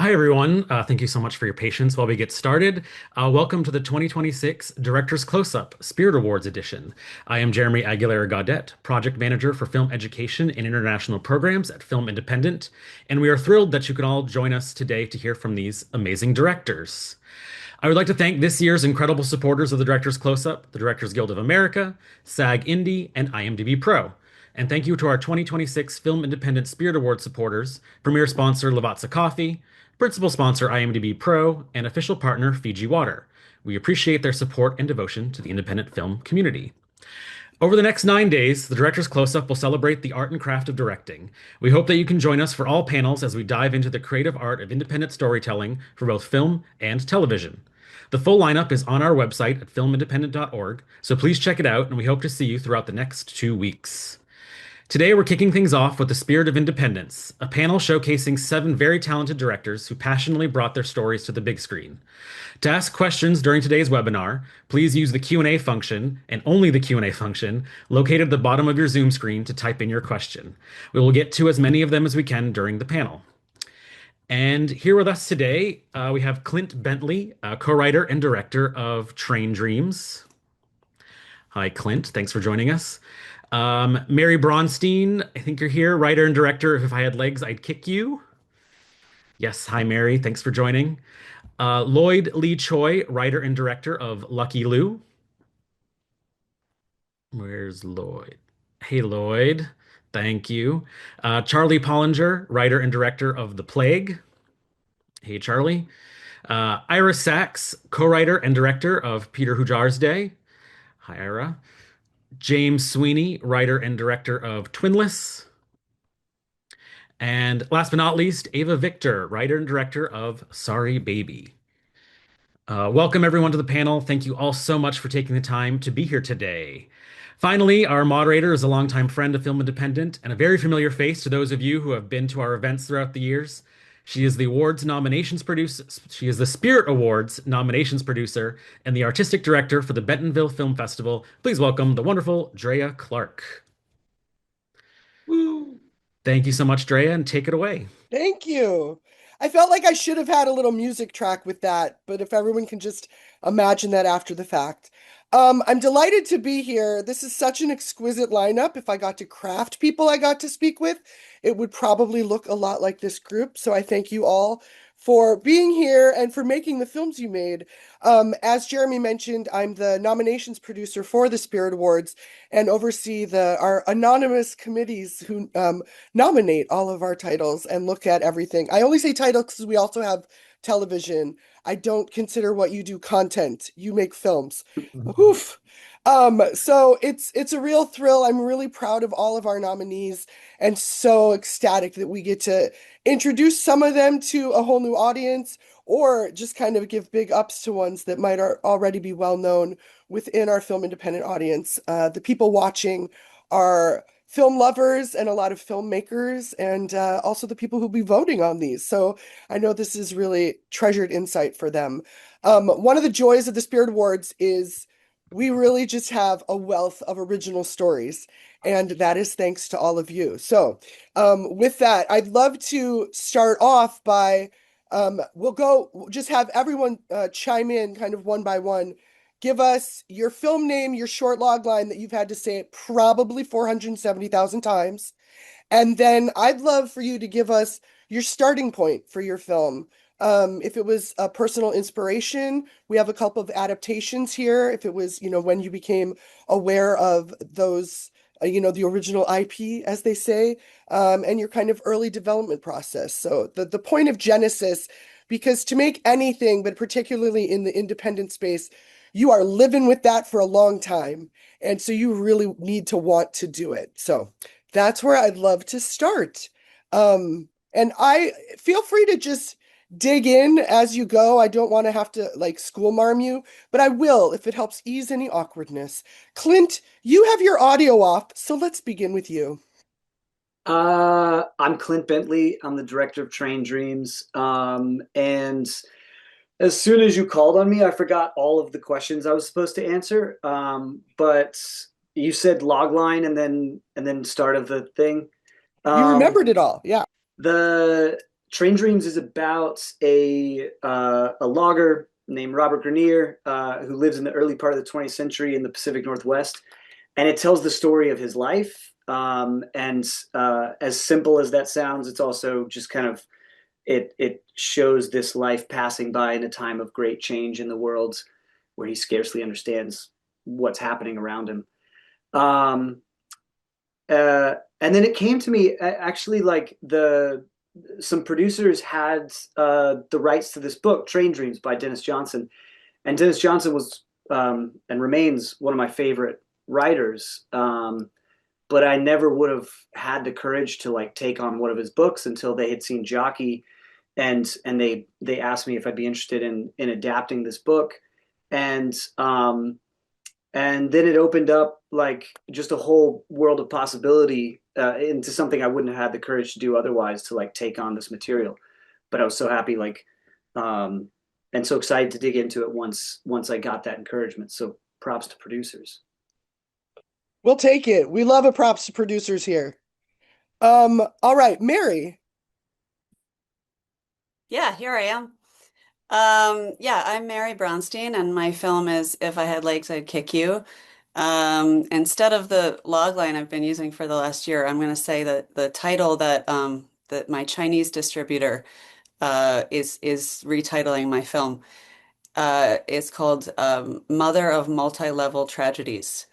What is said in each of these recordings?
Hi, everyone. Thank you so much for your patience while we get started. Welcome to the 2026 Directors Closeup Spirit Awards edition. I am Jeremy Aguilera Gaudet, Project Manager for Film Education and International Programs at Film Independent, and we are thrilled that you can all join us today to hear from these amazing directors. I would like to thank this year's incredible supporters of the Directors Closeup, the Directors Guild of America, SAG Indie, and IMDb Pro. And thank you to our 2026 Film Independent Spirit Award supporters, premier sponsor Lavazza Coffee, principal sponsor IMDb Pro, and official partner Fiji Water. We appreciate their support and devotion to the independent film community. Over the next 9 days, the Director's Close-Up will celebrate the art and craft of directing. We hope that you can join us for all panels as we dive into the creative art of independent storytelling for both film and television. The full lineup is on our website at filmindependent.org, so please check it out, and we hope to see you throughout the next 2 weeks. Today, we're kicking things off with The Spirit of Independence, a panel showcasing 7 very talented directors who passionately brought their stories to the big screen. To ask questions during today's webinar, please use the Q&A function, and only the Q&A function, located at the bottom of your Zoom screen to type in your question. We will get to as many of them as we can during the panel. And here with us today, we have Clint Bentley, co-writer and director of Train Dreams. Hi, Clint. Thanks for joining us. Mary Bronstein, I think you're here, writer and director of If I Had Legs, I'd Kick You. Yes, hi, Mary. Thanks for joining. Lloyd Lee Choi, writer and director of Lucky Lou. Where's Lloyd? Hey, Lloyd. Thank you. Charlie Polinger, writer and director of The Plague. Hey, Charlie. Ira Sachs, co-writer and director of Peter HUJAR'S Day. Hi, Ira. James Sweeney, writer and director of TWINLESS. And last but not least, Ava Victor, writer and director of Sorry Baby. Welcome everyone to the panel. Thank you all so much for taking the time to be here today. Finally, our moderator is a longtime friend of Film Independent and a very familiar face to those of you who have been to our events throughout the years. She is the awards nominations producer. She is the Spirit Awards nominations producer and the artistic director for the Bentonville Film Festival. Please welcome the wonderful Drea Clark. Woo. Thank you so much, Drea, and take it away. Thank you. I felt like I should have had a little music track with that, but if everyone can just imagine that after the fact. I'm delighted to be here. This is such an exquisite lineup. If I got to craft people I got to speak with, it would probably look a lot like this group. So I thank you all for being here and for making the films you made. As Jeremy mentioned, I'm the nominations producer for the Spirit Awards and oversee our anonymous committees who nominate all of our titles and look at everything. I only say titles because we also have television. I don't consider what you do content. You make films. Oof. So it's a real thrill. I'm really proud of all of our nominees and so ecstatic that we get to introduce some of them to a whole new audience or just kind of give big ups to ones that might already be well known within our film independent audience. The people watching are film lovers and a lot of filmmakers and also the people who'll be voting on these. So I know this is really treasured insight for them. One of the joys of the Spirit Awards is we really just have a wealth of original stories, and that is thanks to all of you. So with that, I'd love to start off by we'll just have everyone chime in kind of one by one. Give us your film name, your short log line that you've had to say it probably 470,000 times. And then I'd love for you to give us your starting point for your film. If it was a personal inspiration, we have a couple of adaptations here. If it was, when you became aware of those, the original IP, as they say, and your kind of early development process. So the point of Genesis, because to make anything, but particularly in the independent space, you are living with that for a long time. And so you really need to want to do it. So that's where I'd love to start. And I feel free to just dig in as you go. I don't want to have to like school marm you, but I will if it helps ease any awkwardness. Clint, you have your audio off, so let's begin with you. I'm Clint Bentley. I'm the director of Train Dreams. And as soon as you called on me, I forgot all of the questions I was supposed to answer. But you said logline and then start of the thing. You remembered it all. Yeah. The Train Dreams is about a logger named Robert Grenier who lives in the early part of the 20th century in the Pacific Northwest, and it tells the story of his life. And as simple as that sounds, it's also just kind of it shows this life passing by in a time of great change in the world, where he scarcely understands what's happening around him. Um, and then it came to me actually, like the some producers had the rights to this book, Train Dreams by Dennis Johnson, and Dennis Johnson was and remains one of my favorite writers. But I never would have had the courage to like take on one of his books until they had seen Jockey, and they asked me if I'd be interested in adapting this book, and and then it opened up like just a whole world of possibility into something I wouldn't have had the courage to do otherwise, to like take on this material. But I was so happy, like, um, and so excited to dig into it once I got that encouragement. So props to producers. We'll take it. We love a props to producers here. All right, Mary. Yeah, here I am. Yeah, I'm Mary Bronstein, and my film is If I Had Legs, I'd Kick You. Instead of the log line I've been using for the last year, I'm going to say that the title that my Chinese distributor is retitling my film. It's called Mother of Multi-Level Tragedies.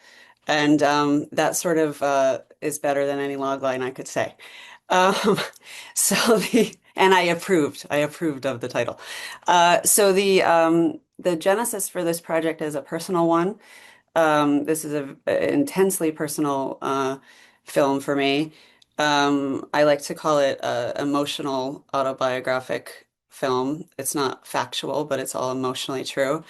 And that sort of is better than any log line I could say. Um, and I approved of the title. The genesis for this project is a personal one. This is a intensely personal film for me. I like to call it a emotional autobiographic film. It's not factual, but it's all emotionally true.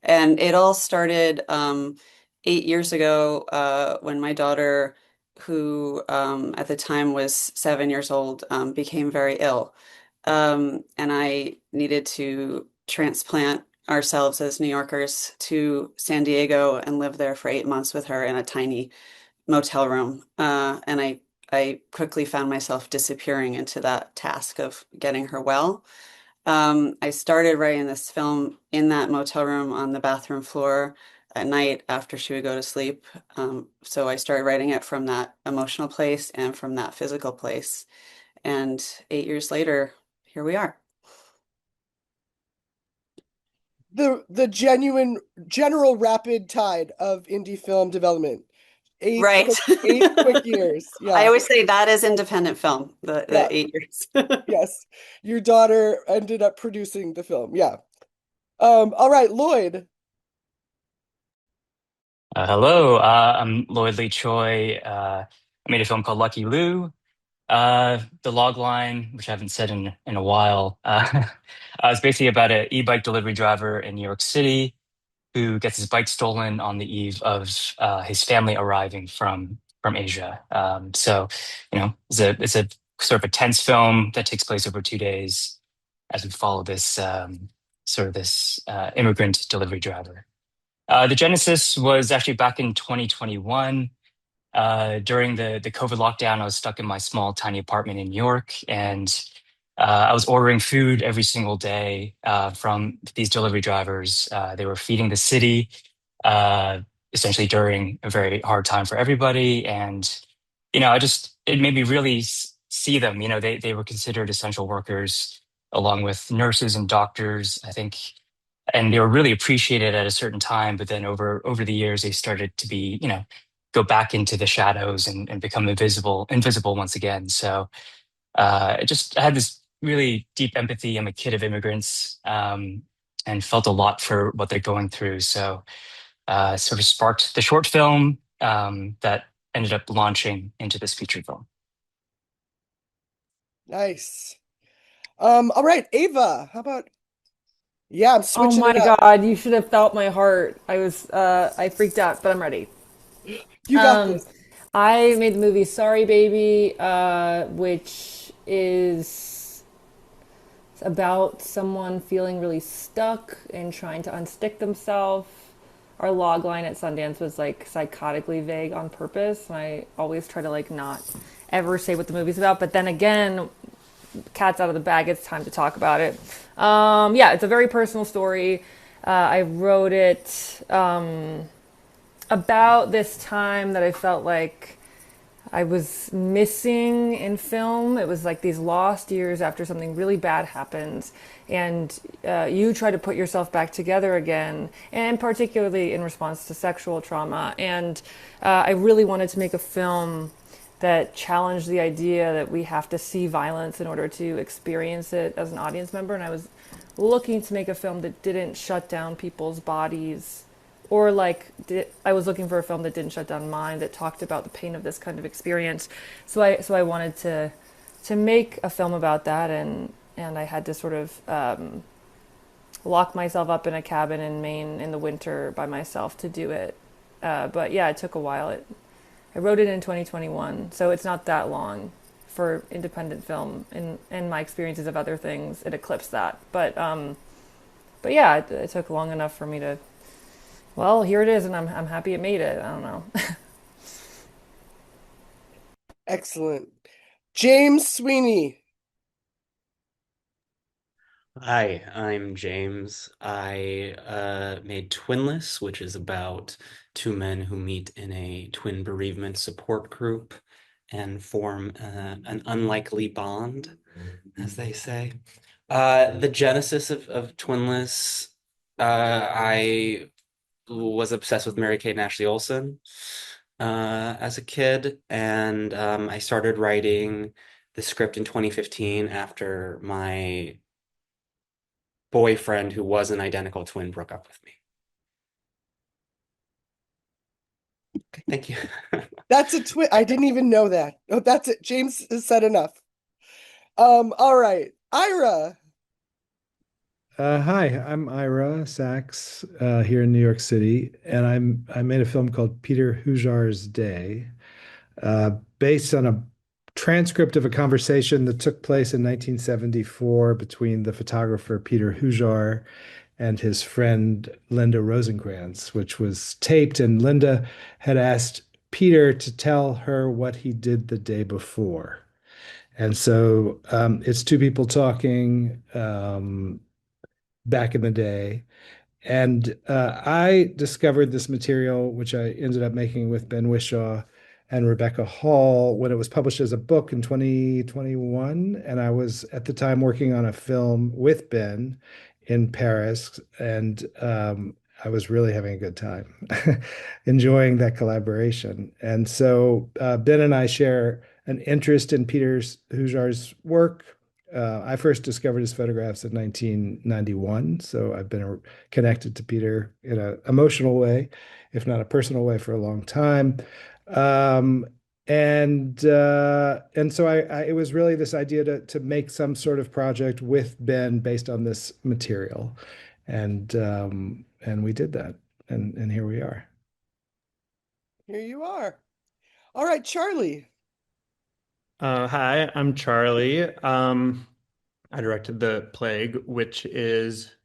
And it all started 8 years ago when my daughter, who at the time was 7 years old, became very ill. And I needed to transplant ourselves as New Yorkers to San Diego and live there for 8 months with her in a tiny motel room. I quickly found myself disappearing into that task of getting her well. I started writing this film in that motel room on the bathroom floor at night after she would go to sleep. So I started writing it from that emotional place and from that physical place. And 8 years later, here we are. The genuine general rapid tide of indie film development. Right. 8 quick years. I Yeah. always say that is independent film, the Yeah. 8 years. Yes. Your daughter ended up producing the film. Yeah. All right, Lloyd. Hello, I'm Lloyd Lee Choi. I made a film called Lucky Lou. The log line, which I haven't said in a while, is basically about an e-bike delivery driver in New York City who gets his bike stolen on the eve of his family arriving from Asia. It's a sort of a tense film that takes place over 2 days as we follow this immigrant delivery driver. The genesis was actually back in 2021. During the COVID lockdown, I was stuck in my small, tiny apartment in New York, and I was ordering food every single day from these delivery drivers. They were feeding the city, uh, essentially during a very hard time for everybody. And, it made me really see them. They were considered essential workers along with nurses and doctors, I think, and they were really appreciated at a certain time, but then over the years they started to be, go back into the shadows and become invisible once again. So I had this really deep empathy. I'm a kid of immigrants, and felt a lot for what they're going through. So sort of sparked the short film that ended up launching into this feature film. Nice. All right, Ava, how about yeah, I'm Oh switching my it up. God, you should have felt my heart. I freaked out, but I'm ready. You got Um, this. I made the movie Sorry Baby, which is about someone feeling really stuck and trying to unstick themselves. Our log line at Sundance was like psychotically vague on purpose, and I always try to like not ever say what the movie's about. But then again, cat's out of the bag. It's time to talk about it. Yeah, it's a very personal story. I wrote it about this time that I felt like I was missing in film. It was like these lost years after something really bad happened, and you try to put yourself back together again, and particularly in response to sexual trauma. And I really wanted to make a film that challenged the idea that we have to see violence in order to experience it as an audience member. And I was looking to make a film that didn't shut down people's bodies, or like I was looking for a film that didn't shut down mine, that talked about the pain of this kind of experience. So I wanted to make a film about that, and I had to sort of lock myself up in a cabin in Maine in the winter by myself to do it. But yeah, it took a while. I wrote it in 2021, so it's not that long for independent film. And my experiences of other things, it eclipsed that. But yeah, it took long enough for me to. Well, here it is, and I'm happy it made it. I don't know. Excellent. James Sweeney. Hi, I'm James. I made Twinless, which is about two men who meet in a twin bereavement support group and form an unlikely bond, as they say. The genesis of Twinless, I was obsessed with Mary-Kate and Ashley Olsen as a kid, and I started writing the script in 2015 after my boyfriend, who was an identical twin, broke up with me. Okay, thank you. That's a twin. I didn't even know that. Oh, that's it. James has said enough. All right. Ira. Hi, I'm Ira Sachs here in New York City, and I made a film called Peter HUJAR'S Day, based on a transcript of a conversation that took place in 1974 between the photographer Peter HUJAR and his friend Linda Rosenkrantz, which was taped, and Linda had asked Peter to tell her what he did the day before. And so it's two people talking back in the day. And I discovered this material, which I ended up making with Ben Whishaw and Rebecca Hall, when it was published as a book in 2021. And I was at the time working on a film with Ben in Paris. And I was really having a good time, enjoying that collaboration. And so Ben and I share an interest in Peter HUJAR'S work. I first discovered his photographs in 1991, so I've been connected to Peter in an emotional way, if not a personal way, for a long time. And so it was really this idea to make some sort of project with Ben based on this material, and we did that, and here we are. Here you are. All right, Charlie. Hi, I'm Charlie. I directed The Plague, which is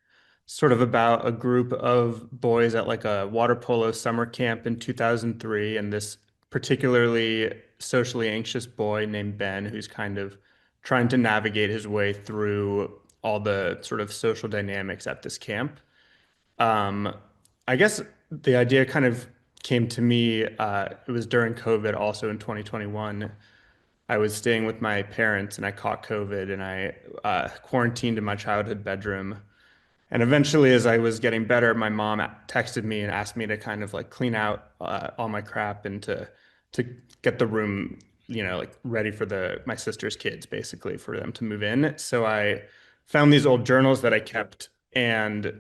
sort of about a group of boys at like a water polo summer camp in 2003, and this particularly socially anxious boy named Ben, who's kind of trying to navigate his way through all the sort of social dynamics at this camp. Um, I guess the idea kind of came to me, it was during COVID, also in 2021. I was staying with my parents and I caught COVID, and I quarantined in my childhood bedroom. And eventually, as I was getting better, my mom texted me and asked me to kind of like clean out all my crap and to get the room, like ready for my sister's kids, basically, for them to move in. So I found these old journals that I kept, and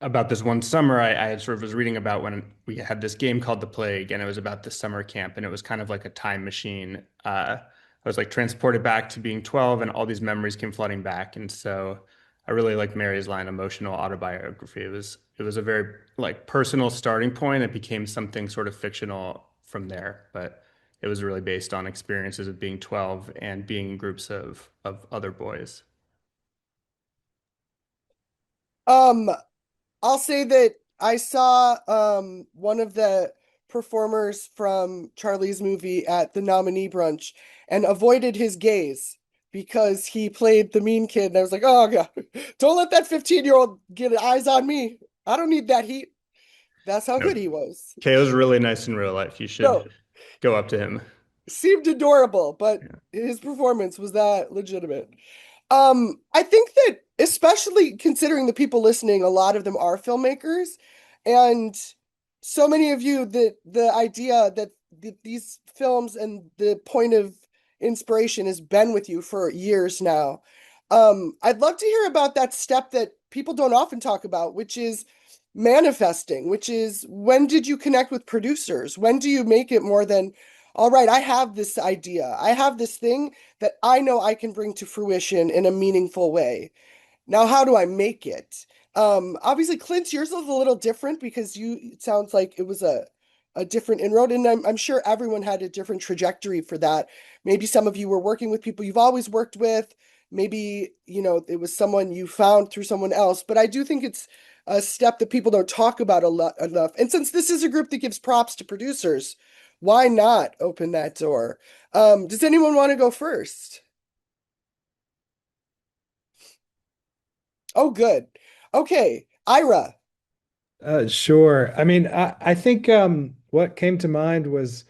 about this one summer, I had sort of was reading about when we had this game called The Plague, and it was about this summer camp, and it was kind of like a time machine. I was like transported back to being 12, and all these memories came flooding back. And so I really like Mary's line, emotional autobiography. It was a very like personal starting point. It became something sort of fictional from there, but it was really based on experiences of being 12 and being in groups of other boys. Um, I'll say that I saw one of the performers from Charlie's movie at the nominee brunch and avoided his gaze because he played the mean kid. And I was like, oh, God, don't let that 15-year-old get eyes on me. I don't need that heat. That's how No, good he was. Keo's really nice in real life. You No, should go up to him. seemed adorable, but Yeah. his performance was that legitimate. I think that especially considering the people listening, a lot of them are filmmakers, and so many of you that the idea that these films and the point of inspiration has been with you for years now. I'd love to hear about that step that people don't often talk about, which is manifesting, which is when did you connect with producers? When do you make it more than, all right, I have this idea. I have this thing that I know I can bring to fruition in a meaningful way. Now, how do I make it? Obviously, Clint, yours is a little different because it sounds like it was a different inroad, and I'm sure everyone had a different trajectory for that. Maybe some of you were working with people you've always worked with. Maybe, it was someone you found through someone else. But I do think it's a step that people don't talk about a lot enough. And since this is a group that gives props to producers, why not open that door? Does anyone want to go first? Oh, good. Okay, Ira. Sure. I mean, I think what came to mind was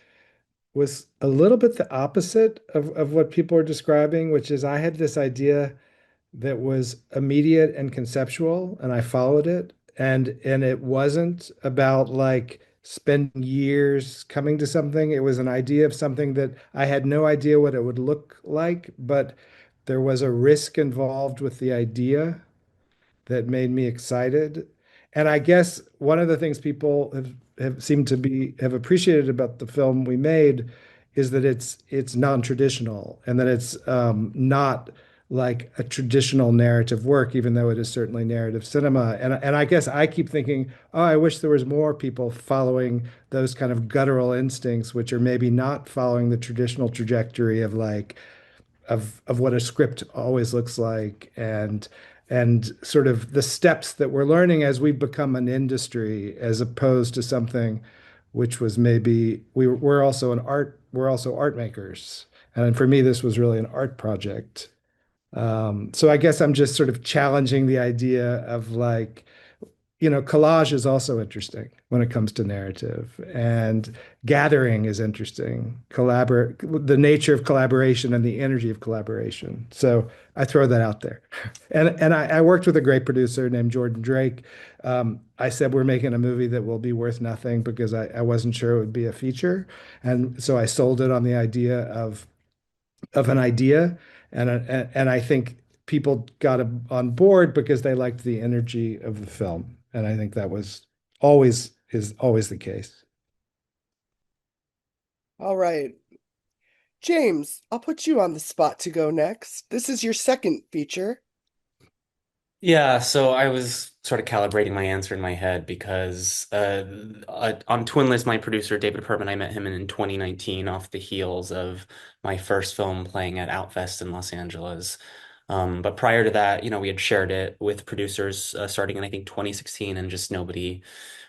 a little bit the opposite of what people are describing, which is I had this idea that was immediate and conceptual, and I followed it. And it wasn't about like spending years coming to something. It was an idea of something that I had no idea what it would look like, but there was a risk involved with the idea that made me excited. And I guess one of the things people have seemed to have appreciated about the film we made is that it's non-traditional and that it's not like a traditional narrative work, even though it is certainly narrative cinema. And I guess I keep thinking, oh, I wish there was more people following those kind of guttural instincts, which are maybe not following the traditional trajectory of like of what a script always looks like and sort of the steps that we're learning as we become an industry as opposed to something which was maybe we're also art makers, and for me this was really an art project. So I guess I'm just sort of challenging the idea of like, collage is also interesting when it comes to narrative, and gathering is interesting. The nature of collaboration and the energy of collaboration. So I throw that out there. And I worked with a great producer named Jordan Drake. I said we're making a movie that will be worth nothing because I wasn't sure it would be a feature, and so I sold it on the idea of an idea, and I think people got on board because they liked the energy of the film, and I think that is always the case. All right. James, I'll put you on the spot to go next. This is your second feature. Yeah, so I was sort of calibrating my answer in my head because on TWINLESS, my producer, David Perman, I met him in 2019 off the heels of my first film playing at Outfest in Los Angeles. But prior to that, we had shared it with producers starting in, I think, 2016, and just nobody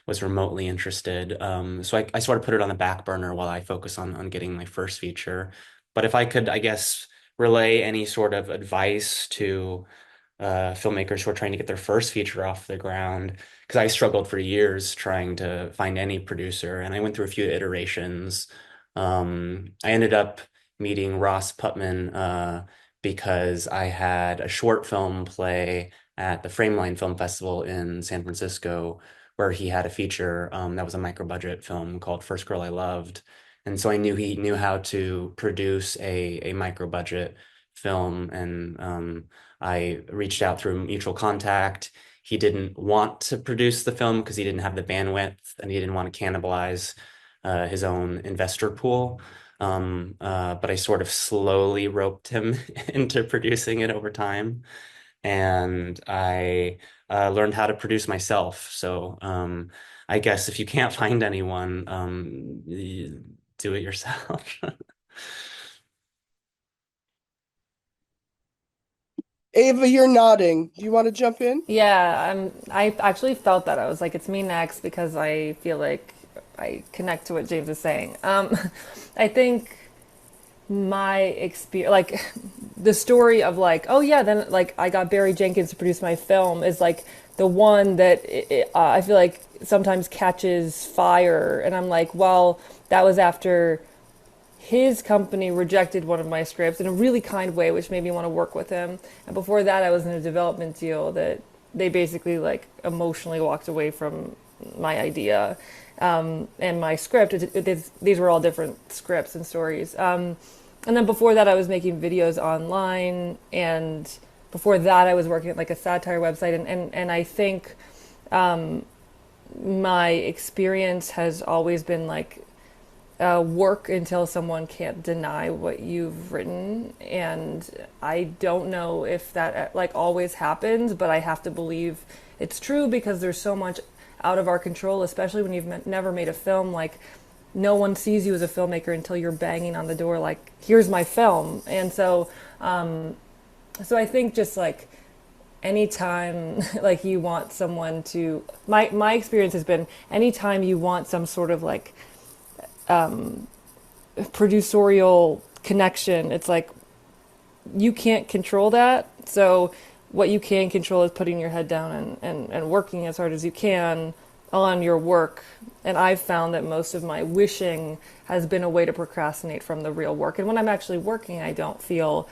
was remotely interested. So I sort of put it on the back burner while I focus on getting my first feature. But if I could, I guess, relay any sort of advice to filmmakers who are trying to get their first feature off the ground, because I struggled for years trying to find any producer, and I went through a few iterations. I ended up meeting Ross Putman because I had a short film play at the Frameline Film Festival in San Francisco, where he had a feature that was a micro budget film called First Girl I Loved. And so I knew he knew how to produce a micro budget film, and I reached out through mutual contact. He didn't want to produce the film because he didn't have the bandwidth and he didn't want to cannibalize his own investor pool. But I sort of slowly roped him into producing it over time. And I learned how to produce myself. So I guess if you can't find anyone, do it yourself. Ava, you're nodding. Do you want to jump in? Yeah, I actually felt that. I was like, it's me next because I feel like I connect to what James is saying. I think my experience, like the story of like, oh yeah, then like I got Barry Jenkins to produce my film is like the one that I feel like sometimes catches fire, and I'm like, well, that was after his company rejected one of my scripts in a really kind way, which made me want to work with him. And before that, I was in a development deal that they basically like emotionally walked away from my idea and my script. These were all different scripts and stories. And then before that, I was making videos online, and before that, I was working at like a satire website. And I think my experience has always been like work until someone can't deny what you've written. And I don't know if that like always happens, but I have to believe it's true because there's so much out of our control, especially when you've never made a film. Like no one sees you as a filmmaker until you're banging on the door like, here's my film. And so so I think just like anytime like you want someone to, my experience has been anytime you want some sort of like producerial connection, it's like you can't control that. So what you can control is putting your head down and working as hard as you can on your work. And I've found that most of my wishing has been a way to procrastinate from the real work. And when I'm actually working, I don't feel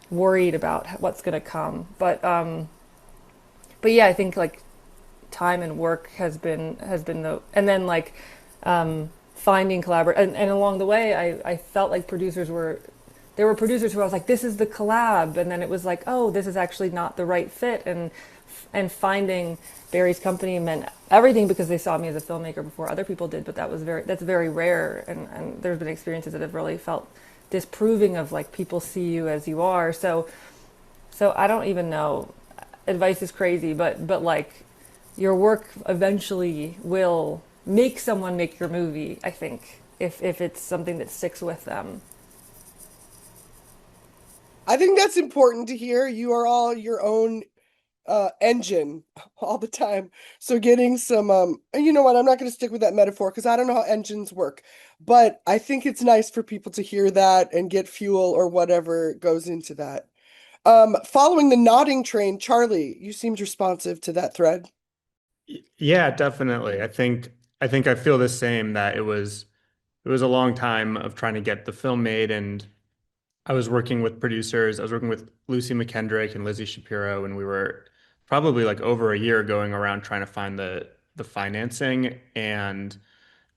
worried about what's going to come. But yeah, I think like time and work has been the, and then like finding collaborators, and along the way, I felt like there were producers who I was like, this is the collab, and then it was like, oh, this is actually not the right fit, and finding Barry's company meant everything because they saw me as a filmmaker before other people did, but that's very rare, and there's been experiences that have really felt disproving of like people see you as you are. So I don't even know. Advice is crazy, but like your work eventually will make someone make your movie, I think, if it's something that sticks with them. I think that's important to hear. You are all your own engine all the time. So getting some and you know what, I'm not going to stick with that metaphor because I don't know how engines work, but I think it's nice for people to hear that and get fuel or whatever goes into that. Following the nodding train, Charlie, you seemed responsive to that thread. Yeah, definitely. I think I feel the same, that it was a long time of trying to get the film made, and I was working with producers. I was working with Lucy McKendrick and Lizzie Shapiro, and we were probably like over a year going around trying to find the financing. And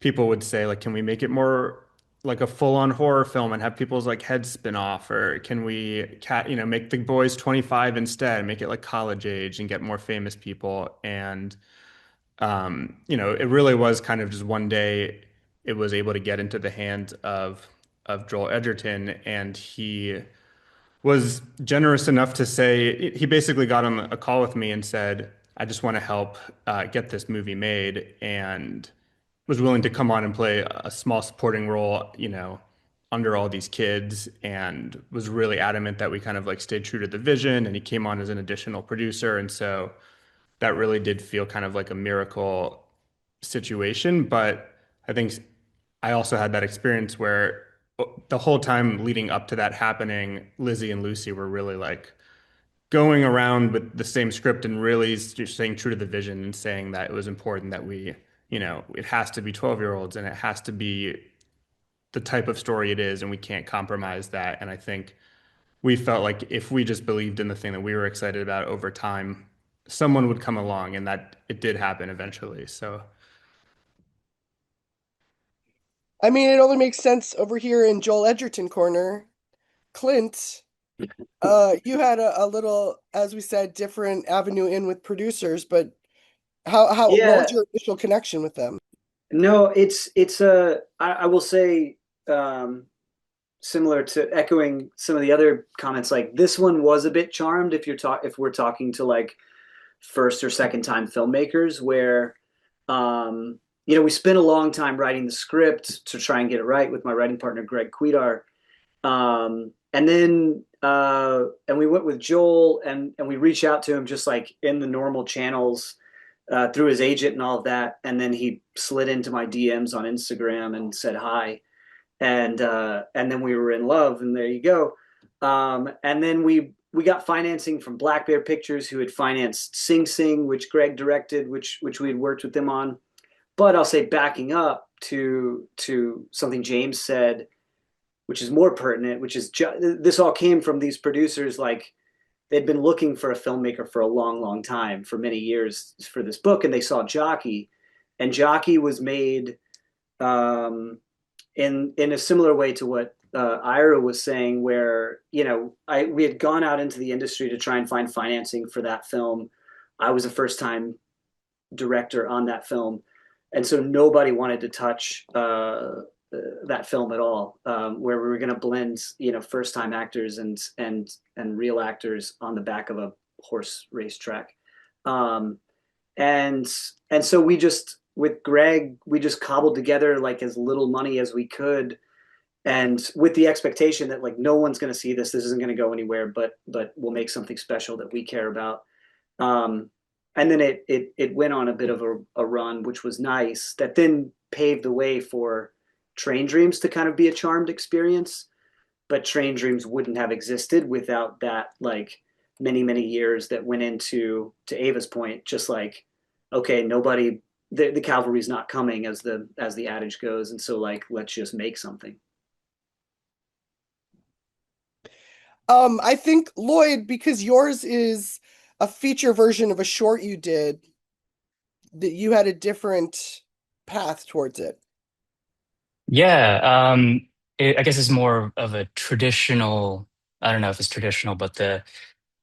people would say like, can we make it more like a full-on horror film and have people's like heads spin off, or can we make the boys 25 instead and make it like college age and get more famous people? And it really was kind of just one day it was able to get into the hands of Joel Edgerton, and he was generous enough to say he basically got on a call with me and said, "I just want to help get this movie made," and was willing to come on and play a small supporting role, under all these kids, and was really adamant that we kind of like stayed true to the vision. And he came on as an additional producer, and so that really did feel kind of like a miracle situation. But I think I also had that experience where the whole time leading up to that happening, Lizzie and Lucy were really like going around with the same script and really just staying true to the vision and saying that it was important that it has to be 12-year-olds and it has to be the type of story it is, and we can't compromise that. And I think we felt like if we just believed in the thing that we were excited about over time, someone would come along, and that it did happen eventually. So I mean, it only makes sense over here in Joel Edgerton corner. Clint, you had a little, as we said, different avenue in with producers, but what Yeah, was your initial connection with them? no, I will say, similar to echoing some of the other comments, like this one was a bit charmed if we're talking to like first or second time filmmakers, where we spent a long time writing the script to try and get it right with my writing partner Greg Cuidar. And then and we went with Joel, and we reached out to him just like in the normal channels through his agent and all of that. And then he slid into my DMs on Instagram and said hi. and then we were in love, and there you go. And then we got financing from Black Bear Pictures, who had financed Sing Sing, which Greg directed, which we had worked with them on. But I'll say, backing up to something James said, which is more pertinent, which is this all came from these producers. Like, they'd been looking for a filmmaker for a long, long time, for many years, for this book, and they saw Jockey, and Jockey was made in a similar way to what Ira was saying, where we had gone out into the industry to try and find financing for that film. I was a first time director on that film, and so nobody wanted to touch that film at all, where we were going to blend first time actors and real actors on the back of a horse racetrack. And so we just, with Greg, we just cobbled together like as little money as we could, and with the expectation that like no one's going to see this. This isn't going to go anywhere, but we'll make something special that we care about. And then it went on a bit of a run, which was nice. That then paved the way for Train Dreams to kind of be a charmed experience. But Train Dreams wouldn't have existed without that like many years that went into, to Ava's point, just like, okay, nobody, the cavalry's not coming, as the adage goes, and so like, let's just make something. I think, Lloyd, because yours is a feature version of a short you did, that you had a different path towards it. Yeah, I guess it's more of a traditional, I don't know if it's traditional, but the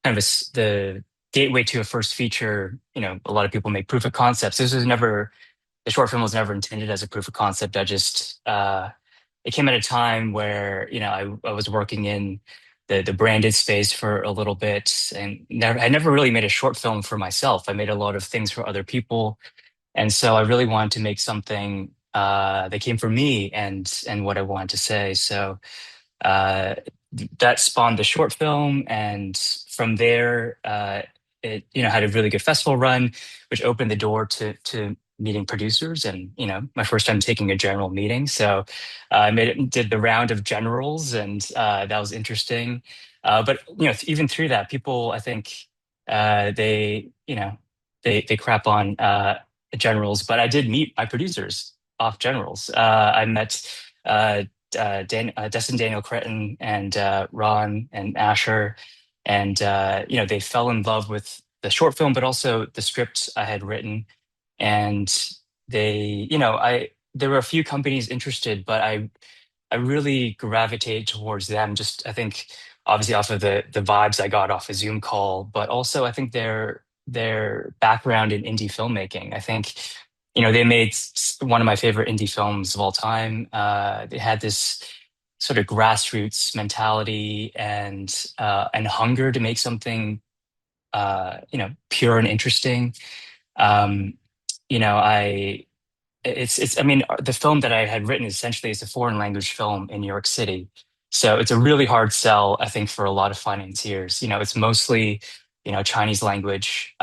kind of the gateway to a first feature. A lot of people make proof of concepts. The short film was never intended as a proof of concept. It came at a time where, I was working in the branded space for a little bit, and I never really made a short film for myself. I made a lot of things for other people. And so I really wanted to make something that came from me and what I wanted to say. So uh, that spawned the short film, and from there, it had a really good festival run, which opened the door to meeting producers, and my first time taking a general meeting. So I did the round of generals, and that was interesting. But even through that, people, I think, they crap on generals, but I did meet my producers off generals. I met Destin Daniel Cretton and Ron and Asher, and they fell in love with the short film, but also the script I had written. And there were a few companies interested, but I really gravitated towards them. Just, I think, obviously off of the vibes I got off a Zoom call, but also I think their background in indie filmmaking. I think, they made one of my favorite indie films of all time. They had this sort of grassroots mentality and hunger to make something, pure and interesting. Um, I I mean, the film that I had written essentially is a foreign language film in New York City. So it's a really hard sell, I think, for a lot of financiers. It's mostly, Chinese language.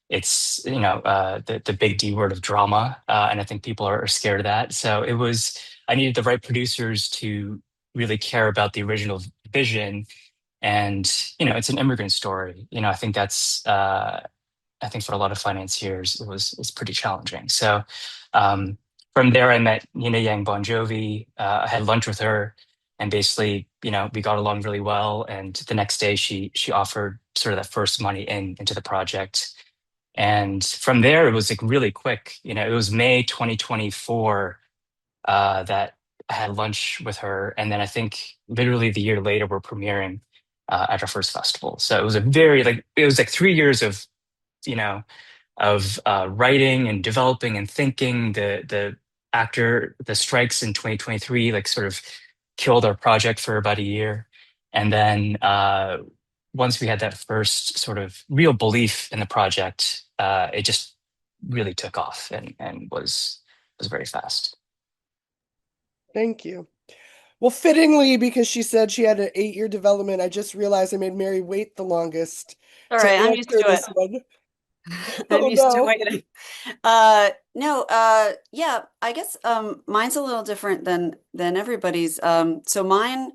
It's, the big D word of drama. And I think people are scared of that. So I needed the right producers to really care about the original vision. And, it's an immigrant story. I think for a lot of financiers, it was pretty challenging. So um, from there, I met Nina Yang Bon Jovi. I had lunch with her, and basically, we got along really well. And the next day, she offered sort of that first money into the project. And from there, it was like really quick. It was May 2024 that I had lunch with her, and then I think literally the year later, we're premiering at our first festival. So it was like 3 years of you know, writing and developing and thinking. The strikes in 2023 like sort of killed our project for about a year, and then once we had that first sort of real belief in the project, it just really took off and was very fast. Thank you. Well, fittingly, because she said she had an 8-year development, I just realized I made Mary wait the longest All to right, I'm used answer to it. this one. I'm Oh used to no. waiting. No, yeah, I guess mine's a little different than everybody's. So mine,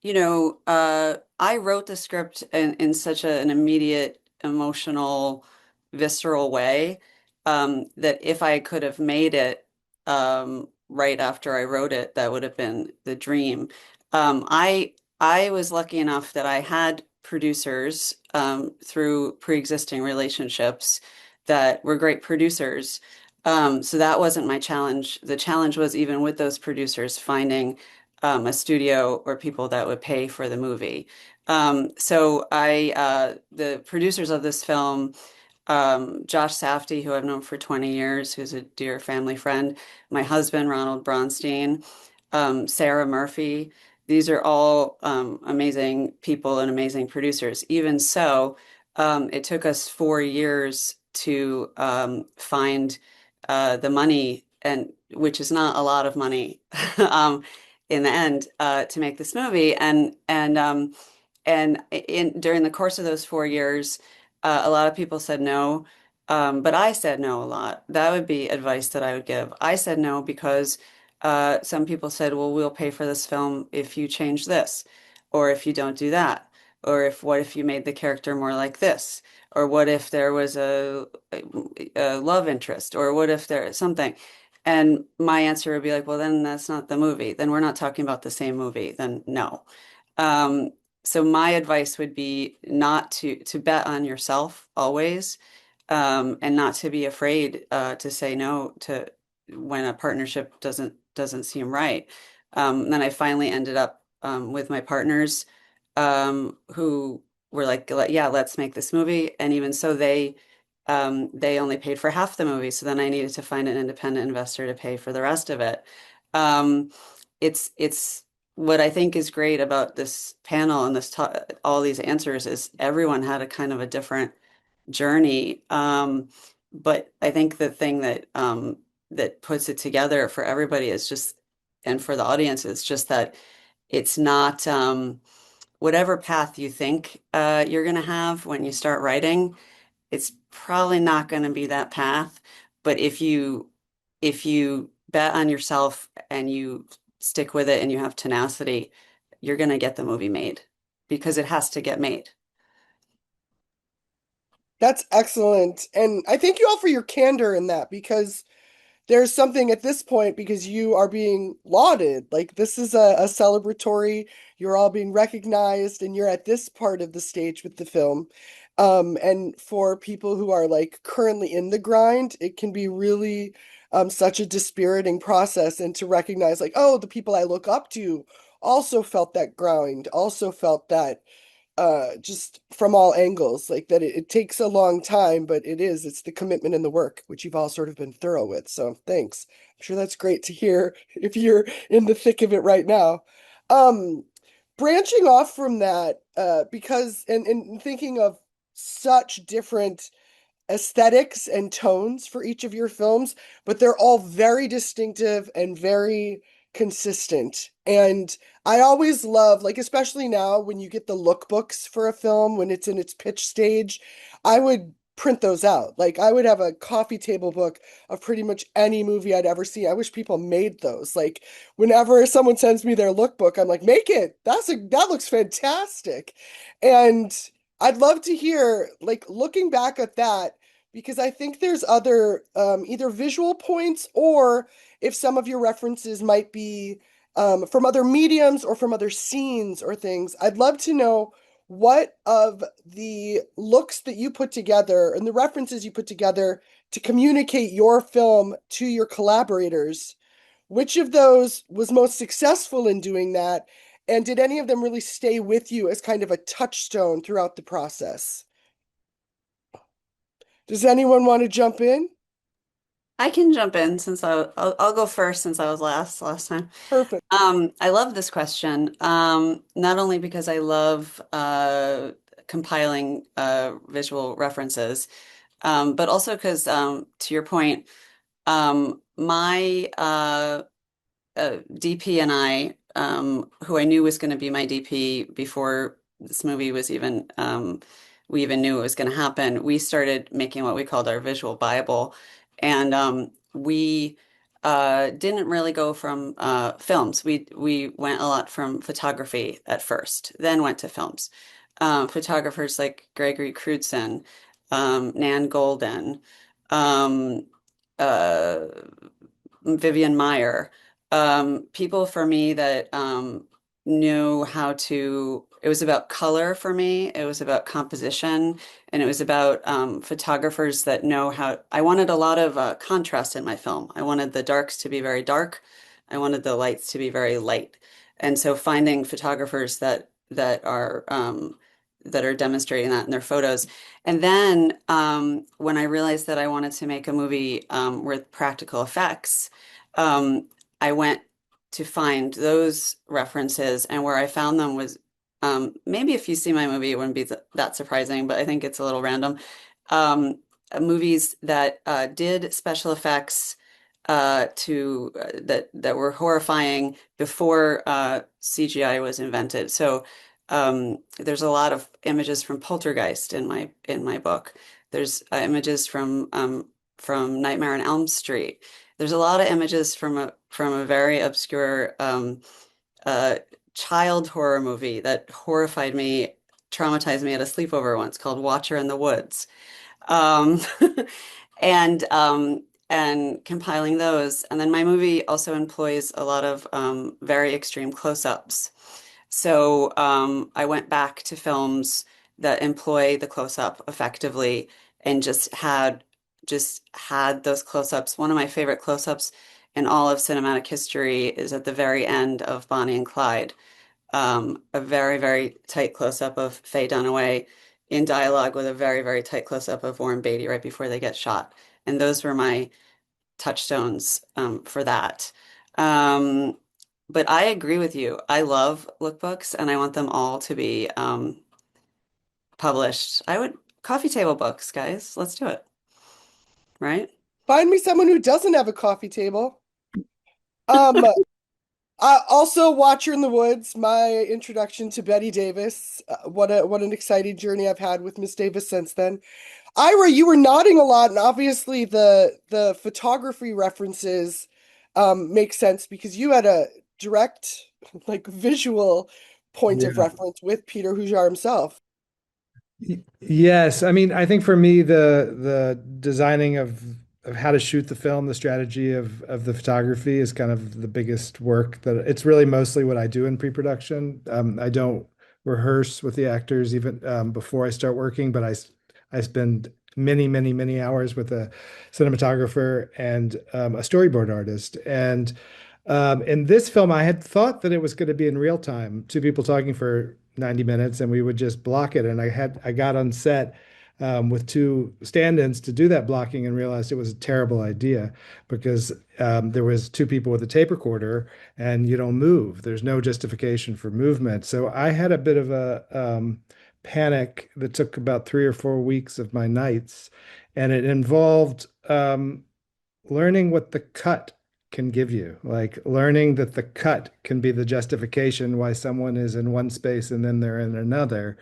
I wrote the script in such an immediate, emotional, visceral way, that if I could have made it right after I wrote it, that would have been the dream. I was lucky enough that I had producers through pre-existing relationships that were great producers. So that wasn't my challenge. The challenge was even with those producers finding a studio or people that would pay for the movie. The producers of this film, Josh Safdie, who I've known for 20 years, who's a dear family friend, my husband, Ronald Bronstein, Sarah Murphy. These are all amazing people and amazing producers. Even so, it took us 4 years to find the money, and which is not a lot of money in the end, to make this movie. And during the course of those 4 years, a lot of people said no, but I said no a lot. That would be advice that I would give. I said no because some people said, "Well, we'll pay for this film if you change this, or if you don't do that, or if what if you made the character more like this, or what if there was a love interest, or what if there is something." And my answer would be like, "Well, then that's not the movie. Then we're not talking about the same movie. Then no." Um, so my advice would be not to bet on yourself always, and not to be afraid to say no to when a partnership doesn't seem right. Then I finally ended up with my partners, who were like, "Yeah, let's make this movie." And even so, they only paid for half the movie. So then I needed to find an independent investor to pay for the rest of it. Um, it's what I think is great about this panel and all these answers is everyone had a kind of a different journey. But I think the thing that puts it together for everybody is just, and for the audience, is just that it's not whatever path you think you're going to have when you start writing, it's probably not going to be that path. But if you bet on yourself and you stick with it and you have tenacity, you're going to get the movie made because it has to get made. That's excellent. And I thank you all for your candor in that because there's something at this point because you are being lauded. Like this is a celebratory, you're all being recognized, and you're at this part of the stage with the film. And for people who are like currently in the grind, it can be really such a dispiriting process and to recognize like, oh, the people I look up to also felt that grind, also felt that just from all angles like that it takes a long time but it's the commitment and the work which you've all sort of been thorough with, so thanks. I'm sure that's great to hear if you're in the thick of it right now. um Branching off from that, because and thinking of such different aesthetics and tones for each of your films, but they're all very distinctive and very consistent. And I always love, like, especially now when you get the lookbooks for a film when it's in its pitch stage, I would print those out. Like, I would have a coffee table book of pretty much any movie I'd ever see. I wish people made those. Like, whenever someone sends me their lookbook, I'm like, make it. That looks fantastic. And I'd love to hear, like, looking back at that, because I think there's other either visual points or if some of your references might be from other mediums or from other scenes or things. I'd love to know what of the looks that you put together and the references you put together to communicate your film to your collaborators, which of those was most successful in doing that? And did any of them really stay with you as kind of a touchstone throughout the process? Does anyone want to jump in? I can jump in since I'll go first since I was last time. Perfect. I love this question. Not only because I love compiling visual references, but also because, to your point, my DP and I, who I knew was going to be my DP before this movie was even we even knew it was going to happen, we started making what we called our visual Bible. And we didn't really go from films. We went a lot from photography at first, then went to films. Photographers like Gregory Crewdson, Nan Golden, um, uh, Vivian Meyer, people for me that knew how to, it was about color for me, it was about composition, and it was about photographers that know how, I wanted a lot of contrast in my film. I wanted the darks to be very dark. I wanted the lights to be very light. And so finding photographers that are demonstrating that in their photos. And then when I realized that I wanted to make a movie with practical effects, I went to find those references, and where I found them was maybe if you see my movie, it wouldn't be that surprising, but I think it's a little random. Um, Movies that did special effects that were horrifying before CGI was invented. So there's a lot of images from Poltergeist in my book. There's images from Nightmare on Elm Street. There's a lot of images from a very obscure uh, child horror movie that horrified me, traumatized me at a sleepover once called Watcher in the Woods. Um, and and compiling those. And then my movie also employs a lot of very extreme close-ups. So I went back to films that employ the close-up effectively and just had those close-ups. One of my favorite close-ups in all of cinematic history is at the very end of Bonnie and Clyde. A very, very tight close-up of Faye Dunaway in dialogue with a very, very tight close-up of Warren Beatty right before they get shot. And those were my touchstones for that. Um, but I agree with you. I love lookbooks and I want them all to be published. I would coffee table books, guys. Let's do it. Right? Find me someone who doesn't have a coffee table. Um, Also, Watcher in the Woods, my introduction to Betty Davis. What an exciting journey I've had with Miss Davis since then. Ira, you were nodding a lot, and obviously the photography references make sense because you had a direct, like, visual point of Yeah. reference with Peter Hujar himself. Yes, I mean, I think for me, the designing of how to shoot the film, the strategy of the photography is kind of the biggest work that it's really mostly what I do in pre-production. I don't rehearse with the actors even before I start working, but I spend many, many, many hours with a cinematographer and a storyboard artist. And in this film, I had thought that it was going to be in real time, two people talking for 90 minutes, and we would just block it. And I got on set with two stand-ins to do that blocking and realized it was a terrible idea because there was two people with a tape recorder and you don't move. There's no justification for movement. So I had a bit of a panic that took about 3 or 4 weeks of my nights, and it involved learning what the cut can give you, like learning that the cut can be the justification why someone is in one space and then they're in another.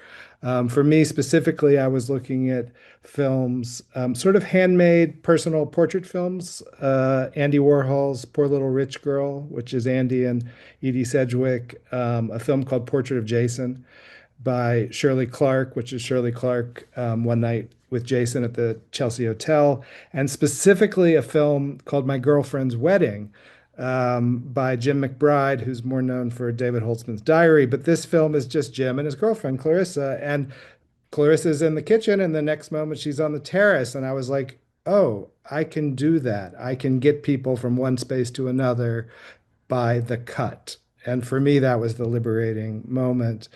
For me specifically, I was looking at films, sort of handmade personal portrait films. Andy Warhol's Poor Little Rich Girl, which is Andy and Edie Sedgwick, a film called Portrait of Jason by Shirley Clark, which is Shirley Clark, One Night with Jason at the Chelsea Hotel, and specifically a film called My Girlfriend's Wedding by Jim McBride, who's more known for David Holtzman's Diary. But this film is just Jim and his girlfriend, Clarissa. And Clarissa's in the kitchen, and the next moment she's on the terrace. And I was like, oh, I can do that. I can get people from one space to another by the cut. And for me, that was the liberating moment.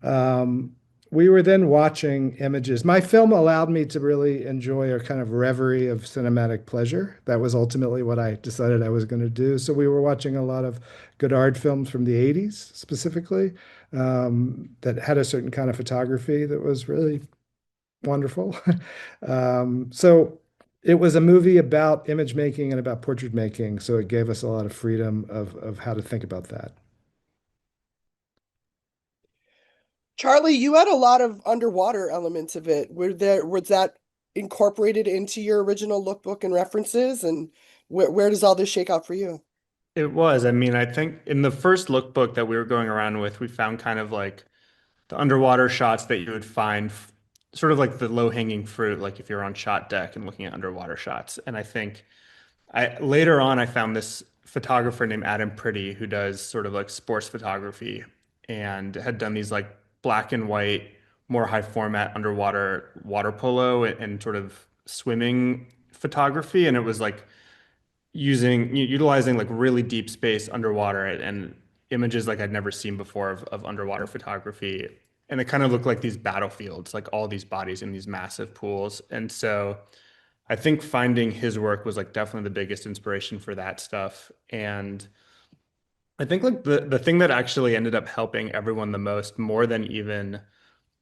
Um, we were then watching images. My film allowed me to really enjoy a kind of reverie of cinematic pleasure. That was ultimately what I decided I was going to do. So we were watching a lot of Godard films from the 80s specifically, that had a certain kind of photography that was really wonderful. So it was a movie about image making and about portrait making. So it gave us a lot of freedom of how to think about that. Charlie, you had a lot of underwater elements of it. Was that incorporated into your original lookbook and references? And where does all this shake out for you? It was. I mean, I think in the first lookbook that we were going around with, we found kind of like the underwater shots that you would find sort of like the low-hanging fruit, like if you're on shot deck and looking at underwater shots. And I think I later on I found this photographer named Adam Pretty who does sort of like sports photography and had done these like black and white, more high format underwater water polo and sort of swimming photography. And it was like utilizing like really deep space underwater and images like I'd never seen before of underwater photography. And it kind of looked like these battlefields, like all these bodies in these massive pools. And so I think finding his work was like definitely the biggest inspiration for that stuff. And I think like the thing that actually ended up helping everyone the most, more than even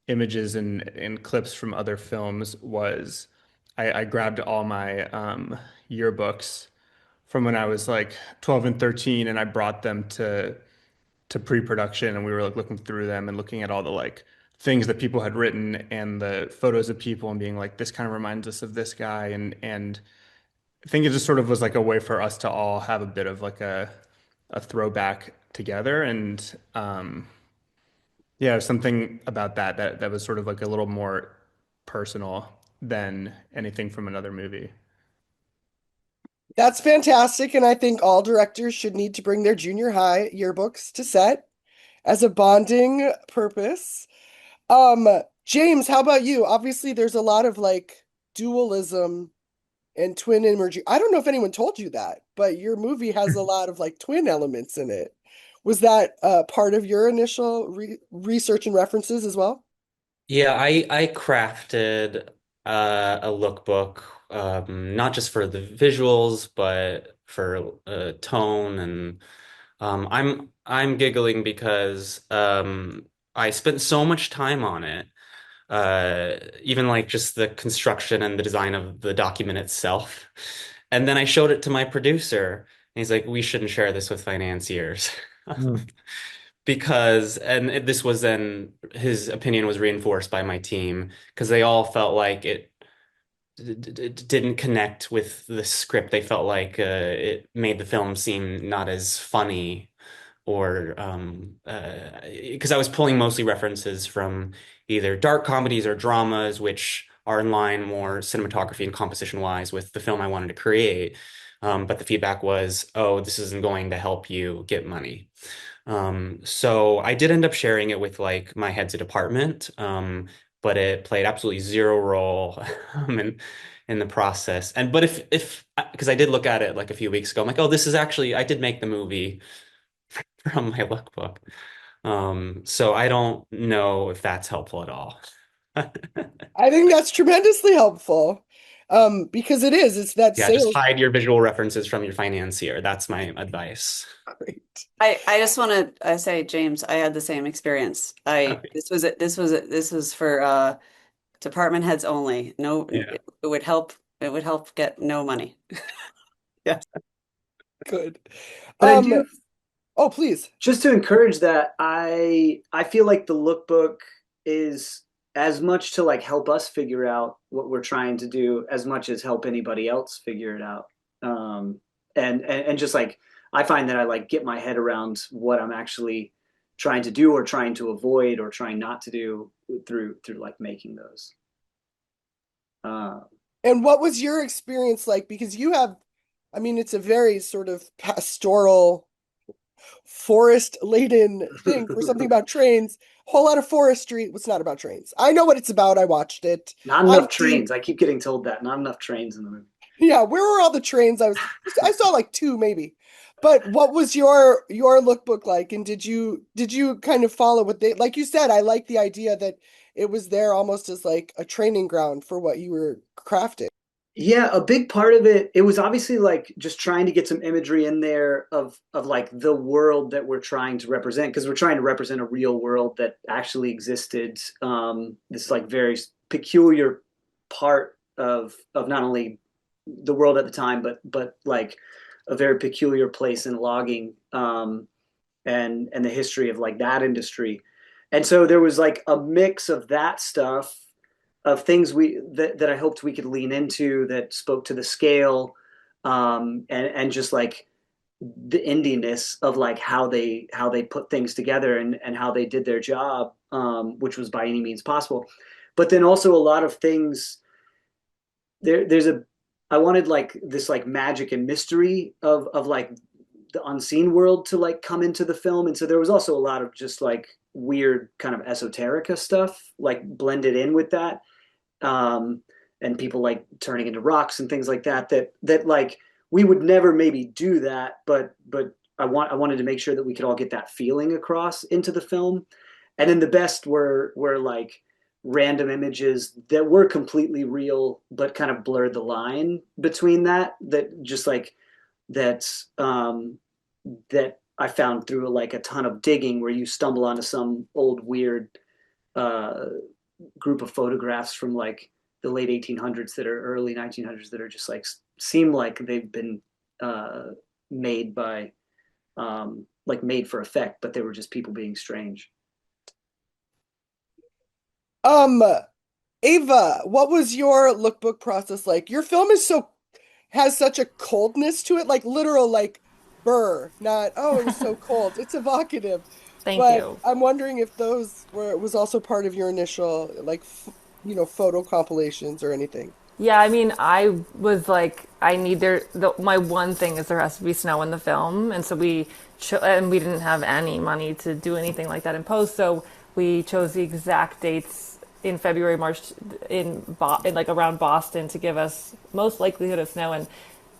images and clips from other films, was I grabbed all my yearbooks from when I was like 12 and 13, and I brought them to pre-production, and we were like looking through them and looking at all the like things that people had written and the photos of people and being like, this kind of reminds us of this guy. And I think it just sort of was like a way for us to all have a bit of like a throwback together. And yeah, something about that was sort of like a little more personal than anything from another movie. That's fantastic, and I think all directors should need to bring their junior high yearbooks to set as a bonding purpose. Um, James, how about you? Obviously, there's a lot of like dualism and twin emerging. I don't know if anyone told you that, but your movie has a lot of like twin elements in it. Was that part of your initial research and references as well? Yeah, I crafted a lookbook, not just for the visuals, but for tone. And I'm giggling because I spent so much time on it. Even like just the construction and the design of the document itself. And then I showed it to my producer, and he's like, "We shouldn't share this with financiers." Mm. Because, and this was then his opinion was reinforced by my team because they all felt like it didn't connect with the script. They felt like it made the film seem not as funny, or because I was pulling mostly references from either dark comedies or dramas, which are in line more cinematography and composition wise with the film I wanted to create. But the feedback was, oh, this isn't going to help you get money. So I did end up sharing it with like my heads of department, but it played absolutely zero role in the process. And but if because I did look at it like a few weeks ago, I'm like, oh, this is actually I did make the movie from my lookbook. So I don't know if that's helpful at all. I think that's tremendously helpful. Because it's that Yeah, just sales. hide your visual references from your financier. That's my advice. Great. I just want to say, James, I had the same experience. I Okay. this was for department heads only. No, Yeah. it would help get no money. Yes. Good. But I Um, do, oh, please. just to encourage that, I feel like the lookbook is as much to like help us figure out what we're trying to do as much as help anybody else figure it out. And just like I find that I like get my head around what I'm actually trying to do or trying to avoid or trying not to do through like making those. Uh, And what was your experience like? Because you have, I mean, it's a very sort of pastoral, forest-laden thing for something about trains. Whole lot of forestry. It's not about trains. I know what it's about. I watched it. Not enough I've seen, trains. I keep getting told that. Not enough trains in the movie. yeah, where were all the trains? I saw like two maybe. But what was your lookbook like? And did you kind of follow what they like you said, I like the idea that it was there almost as like a training ground for what you were crafting. Yeah, a big part of it, it was obviously like just trying to get some imagery in there of like the world that we're trying to represent, because we're trying to represent a real world that actually existed. This like very peculiar part of not only the world at the time, but like a very peculiar place in logging, and the history of like that industry. And so there was like a mix of that stuff, of things that I hoped we could lean into that spoke to the scale, and just like the indiness of like how they put things together, and how they did their job, which was by any means possible. But then also a lot of things there's a I wanted like this like magic and mystery of like the unseen world to like come into the film. And so there was also a lot of just like weird kind of esoterica stuff like blended in with that, and people like turning into rocks and things like that like we would never maybe do that, but I wanted to make sure that we could all get that feeling across into the film. And then the best were like random images that were completely real but kind of blurred the line between that just like that I found through like a ton of digging, where you stumble onto some old weird uh, group of photographs from like the late 1800s that are early 1900s that are just like seem like they've been made by like made for effect, but they were just people being strange. Um, Ava, what was your lookbook process like? Your film has such a coldness to it, like literal, like burr, not, oh, it was so cold. It's evocative. Thank But you. I'm wondering if those was also part of your initial, like, photo compilations or anything. Yeah, I mean, I was like, I need my one thing is there has to be snow in the film, and so and we didn't have any money to do anything like that in post, so we chose the exact dates in February, March in like around Boston to give us most likelihood of snow. And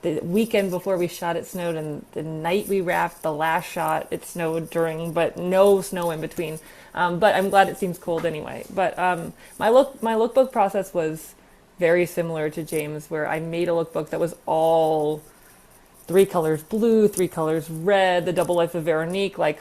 the weekend before we shot, it snowed, and the night we wrapped the last shot, it snowed during, but no snow in between. But I'm glad it seems cold anyway. But my lookbook process was very similar to James, where I made a lookbook that was all three colors blue, three colors red, the double life of Veronique, like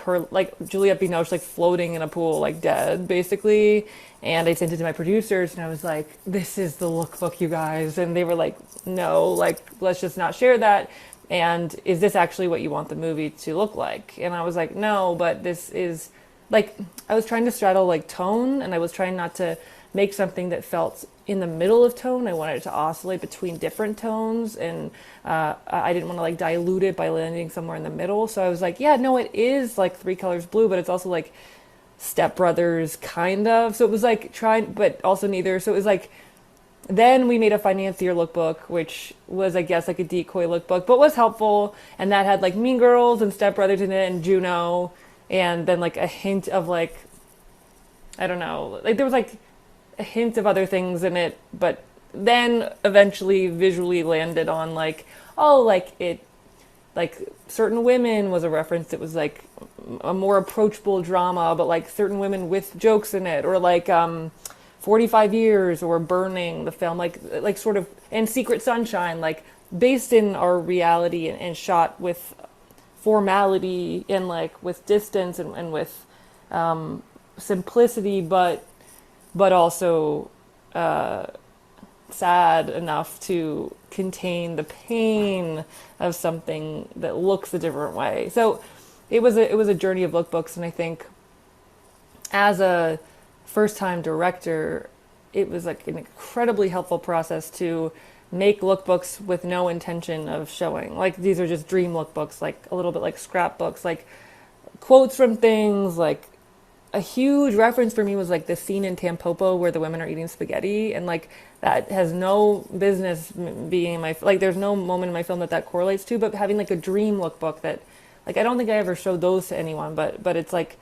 Juliette Binoche, like floating in a pool, like dead, basically. And I sent it to my producers, and I was like, "This is the lookbook, you guys." And they were like, "No, like let's just not share that. And is this actually what you want the movie to look like?" And I was like, "No, but this is like," I was trying to straddle like tone, and I was trying not to make something that felt in the middle of tone. I wanted it to oscillate between different tones, and I didn't want to like dilute it by landing somewhere in the middle. So I was like, yeah, no, it is like three colors blue, but it's also like Step Brothers kind of. So it was like trying, but also neither. So it was like, then we made a financier lookbook, which was, I guess, like a decoy lookbook, but was helpful. And that had like Mean Girls and Step Brothers in it and Juno. And then like a hint of like, I don't know, like there was like a hint of other things in it, but then eventually visually landed on like, oh, like it, like Certain Women was a reference. It was like a more approachable drama, but like certain women with jokes in it, or like 45 Years or Burning, the film, like sort of, and Secret Sunshine, like based in our reality, and shot with formality and like with distance, and with simplicity, but also sad enough to contain the pain of something that looks a different way. So it was a journey of lookbooks, and I think as a first time director, it was like an incredibly helpful process to make lookbooks with no intention of showing. Like these are just dream lookbooks, like a little bit like scrapbooks, like quotes from things. Like a huge reference for me was like the scene in Tampopo where the women are eating spaghetti, and like that has no business being in my, like there's no moment in my film that correlates to, but having like a dream lookbook that, like, I don't think I ever showed those to anyone, but it's like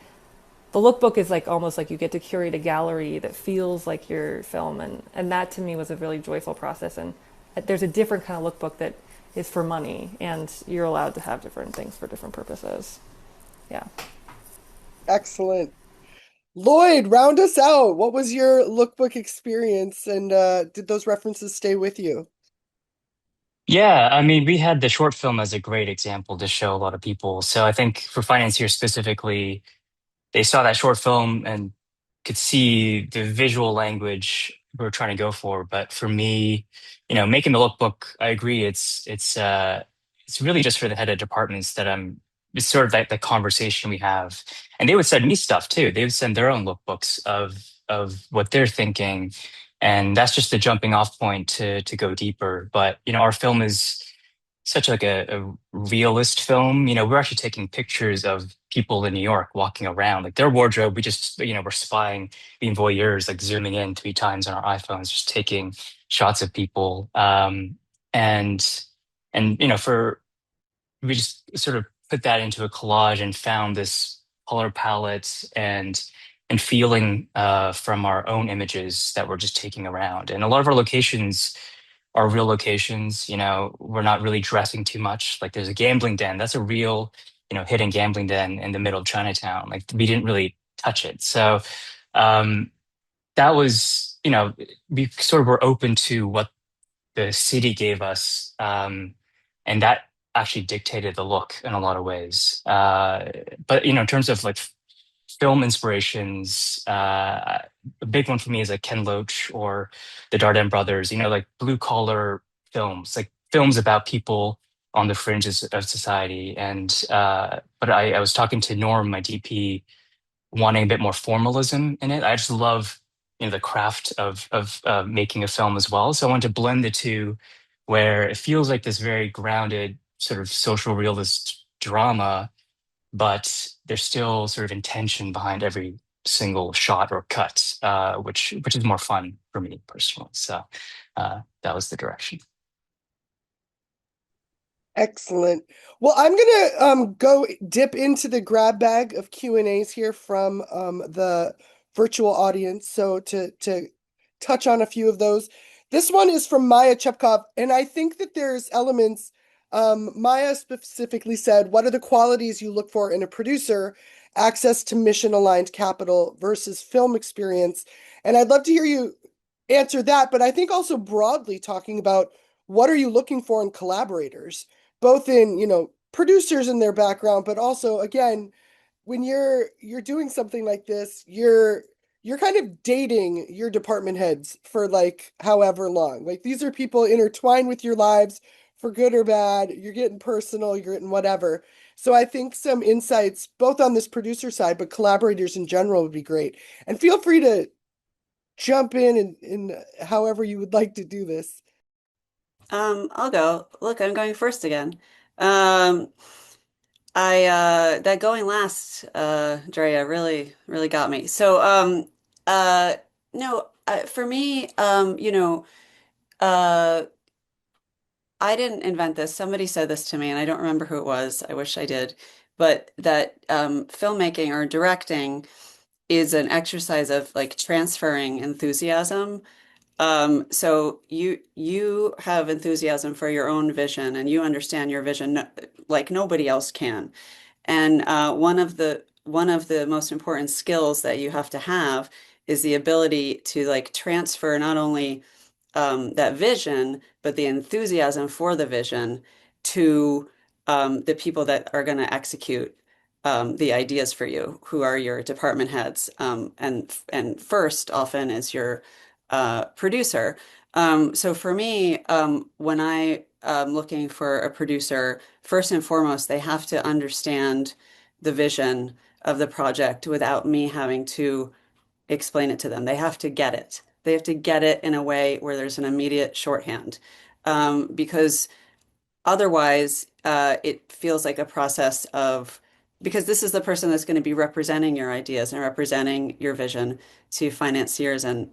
the lookbook is like almost like you get to curate a gallery that feels like your film, and that to me was a really joyful process. And there's a different kind of lookbook that is for money, and you're allowed to have different things for different purposes. Yeah. Excellent. Lloyd, round us out. What was your lookbook experience, and did those references stay with you? Yeah, I mean, we had the short film as a great example to show a lot of people. So I think for financiers specifically, they saw that short film and could see the visual language we were trying to go for. But for me, making the lookbook, I agree, it's really just for the head of departments that I'm it's sort of like the conversation we have. And they would send me stuff too. They would send their own lookbooks of what they're thinking. And that's just the jumping off point to go deeper. But our film is such like a realist film. We're actually taking pictures of people in New York walking around, like their wardrobe. We just, we're spying, being voyeurs, like zooming in 3 times on our iPhones, just taking shots of people. And for we just sort of put that into a collage and found this color palette and feeling from our own images that we're just taking around. And a lot of our locations are real locations. We're not really dressing too much. Like there's a gambling den. That's a real, hidden gambling den in the middle of Chinatown. Like we didn't really touch it. So um, that was, we sort of were open to what the city gave us, and that actually dictated the look in a lot of ways. But in terms of like film inspirations, a big one for me is like Ken Loach or the Dardenne brothers. Like blue collar films, like films about people on the fringes of society. And but I was talking to Norm, my DP, wanting a bit more formalism in it. I just love, the craft of making a film as well. So I wanted to blend the two, where it feels like this very grounded sort of social realist drama, but there's still sort of intention behind every single shot or cut, which is more fun for me personally. So that was the direction. Excellent. Well, I'm gonna go dip into the grab bag of Q&As here from the virtual audience. So to touch on a few of those. This one is from Maya Chepkov, and I think that there's elements. Maya specifically said, what are the qualities you look for in a producer? Access to mission-aligned capital versus film experience. And I'd love to hear you answer that, but I think also broadly talking about what are you looking for in collaborators? Both in, producers and their background, but also again, when you're doing something like this, you're kind of dating your department heads for like however long. Like these are people intertwined with your lives for good or bad. You're getting personal, you're getting whatever. So I think some insights both on this producer side, but collaborators in general would be great. And feel free to jump in however you would like to do this. I'll go. Look, I'm going first again. Um, I that going last, Drea, really got me. So, no, for me, uh, I didn't invent this. Somebody said this to me, and I don't remember who it was. I wish I did. But that filmmaking or directing is an exercise of like transferring enthusiasm. So you have enthusiasm for your own vision, and you understand your vision like nobody else can. And one of the most important skills that you have to have is the ability to like transfer not only that vision, but the enthusiasm for the vision to the people that are going to execute the ideas for you, who are your department heads, and first often is your producer. So for me, when I am looking for a producer, first and foremost, they have to understand the vision of the project without me having to explain it to them. They have to get it. They have to get it in a way where there's an immediate shorthand. Because otherwise, it feels like a process of, because this is the person that's going to be representing your ideas and representing your vision to financiers and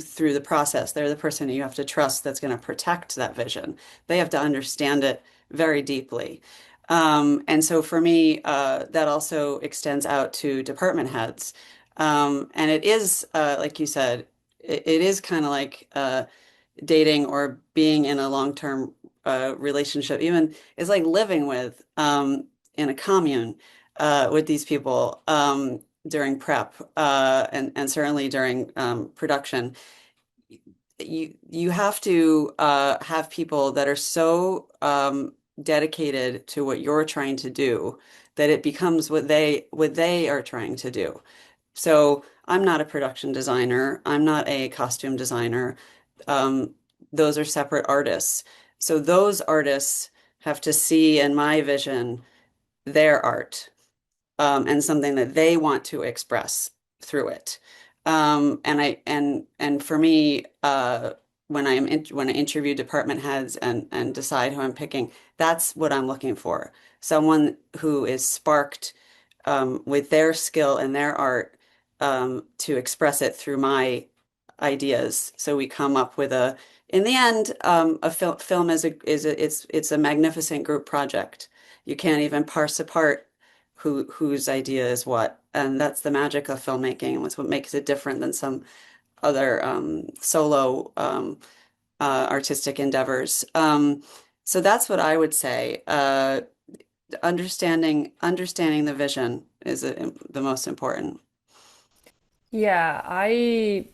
through the process. They're the person you have to trust that's going to protect that vision. They have to understand it very deeply. And so for me, that also extends out to department heads. And it is, like you said, it is kind of like dating or being in a long-term relationship. Even it's like living with in a commune with these people during prep and certainly during production. You have to have people that are so dedicated to what you're trying to do that it becomes what they are trying to do. So I'm not a production designer. I'm not a costume designer. Um, those are separate artists. So those artists have to see in my vision their art, and something that they want to express through it. And for me, when I interview department heads and decide who I'm picking, that's what I'm looking for. Someone who is sparked with their skill and their art to express it through my ideas. So we come up with in the end, a film it's a magnificent group project. You can't even parse apart whose idea is what, and that's the magic of filmmaking, and what's what makes it different than some other solo artistic endeavors. So that's what I would say. Understanding the vision is the most important. Yeah, I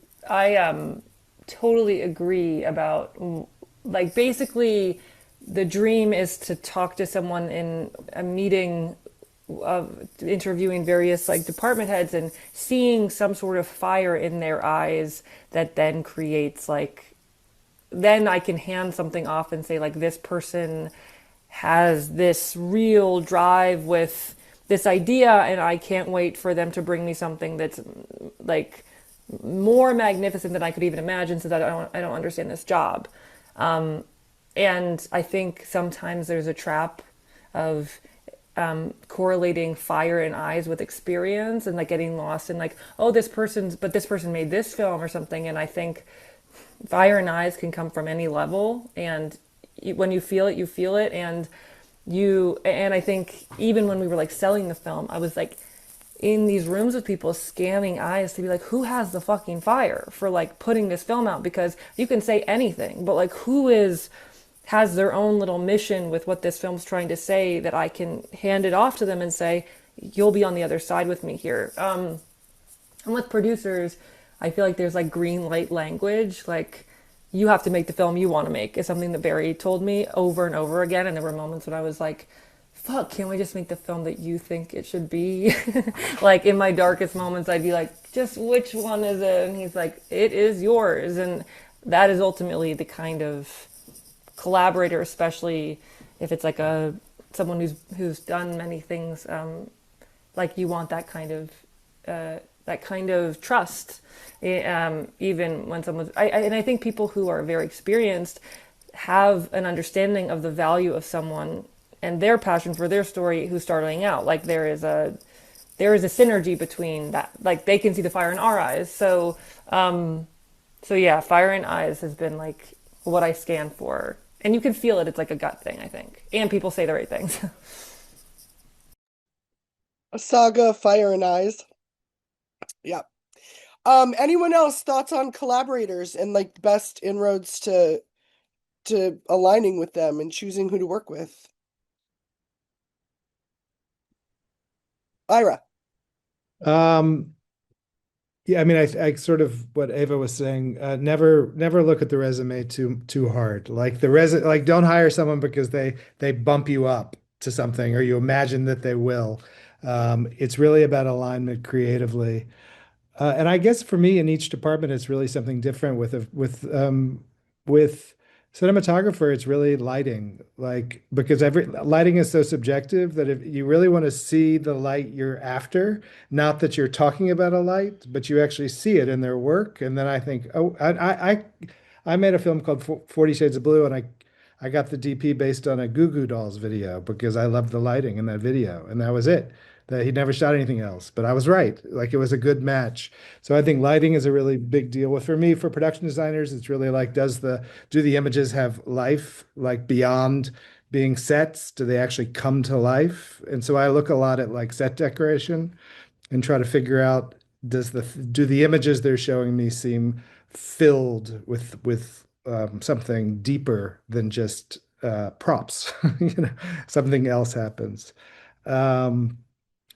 totally agree about like basically the dream is to talk to someone in a meeting of interviewing various like department heads and seeing some sort of fire in their eyes that then creates like then I can hand something off and say like this person has this real drive with this idea and I can't wait for them to bring me something that's like more magnificent than I could even imagine since I don't understand this job. And I think sometimes there's a trap of correlating fire in eyes with experience and like getting lost in like, oh, this person made this film or something. And I think fire in eyes can come from any level. And when you feel it, you feel it. And I think even when we were like selling the film, I was like in these rooms with people scanning eyes to be like, who has the fucking fire for like putting this film out? Because you can say anything, but like has their own little mission with what this film's trying to say that I can hand it off to them and say, you'll be on the other side with me here. And with producers, I feel like there's like green light language, like you have to make the film you want to make is something that Barry told me over and over again. And there were moments when I was like, fuck, can't we just make the film that you think it should be? Like in my darkest moments, I'd be like, just which one is it? And he's like, it is yours. And that is ultimately the kind of collaborator, especially if it's like someone who's done many things, like you want that kind of trust, even when someone's and I think people who are very experienced have an understanding of the value of someone and their passion for their story who's starting out. Like there is a synergy between that, like they can see the fire in our eyes. So yeah, fire in eyes has been like what I scan for. And you can feel it. It's like a gut thing, I think. And people say the right things. A saga of fire and eyes. Yeah. Anyone else thoughts on collaborators and like best inroads to aligning with them and choosing who to work with? Ira. Yeah, I mean, I sort of what Ava was saying. Never look at the resume too hard. Like like don't hire someone because they bump you up to something or you imagine that they will. It's really about alignment creatively. And I guess for me in each department, it's really something different with cinematographer, it's really lighting, like because every lighting is so subjective that if you really want to see the light you're after, not that you're talking about a light, but you actually see it in their work. And then I think, oh, I made a film called 40 Shades of Blue, and I got the DP based on a Goo Goo Dolls video because I loved the lighting in that video, and that was it. That he never shot anything else, but I was right. Like it was a good match. So I think lighting is a really big deal. With for me, for production designers, it's really like, do the images have life, like beyond being sets? Do they actually come to life? And so I look a lot at like set decoration and try to figure out, do the images they're showing me seem filled with something deeper than just props? You know, something else happens. Um,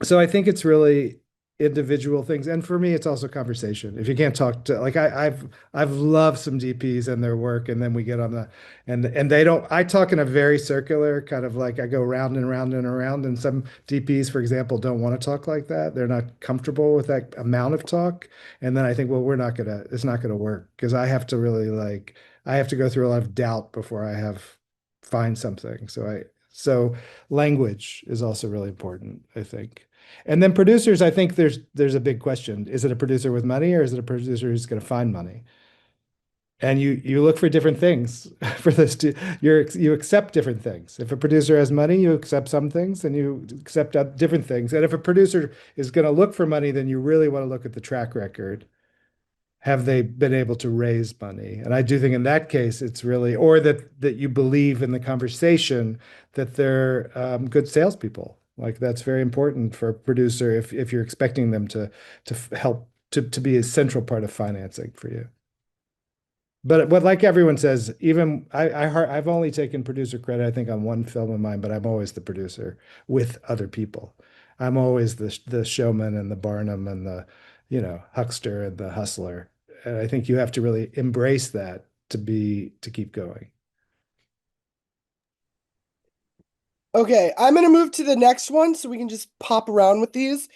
so I think it's really individual things. And for me, it's also conversation. If you can't talk to like I've loved some DPs and their work, and then we get on and they don't I talk in a very circular kind of like I go round and round and around. And some DPs, for example, don't want to talk like that. They're not comfortable with that amount of talk. And then I think, well, it's not gonna work because I have to really like I have to go through a lot of doubt before find something. So language is also really important, I think. And then producers, I think there's a big question. Is it a producer with money or is it a producer who's going to find money? And you look for different things for this to you accept different things. If a producer has money, you accept some things and you accept different things. And if a producer is going to look for money, then you really want to look at the track record. Have they been able to raise money? And I do think in that case, it's really, or that you believe in the conversation that they're good salespeople. Like that's very important for a producer if you're expecting them to help to be a central part of financing for you. But like everyone says, even I've only taken producer credit, I think, on one film of mine, but I'm always the producer with other people. I'm always the showman and the Barnum and the, huckster and the hustler. And I think you have to really embrace that to keep going. Okay, I'm going to move to the next one so we can just pop around with these.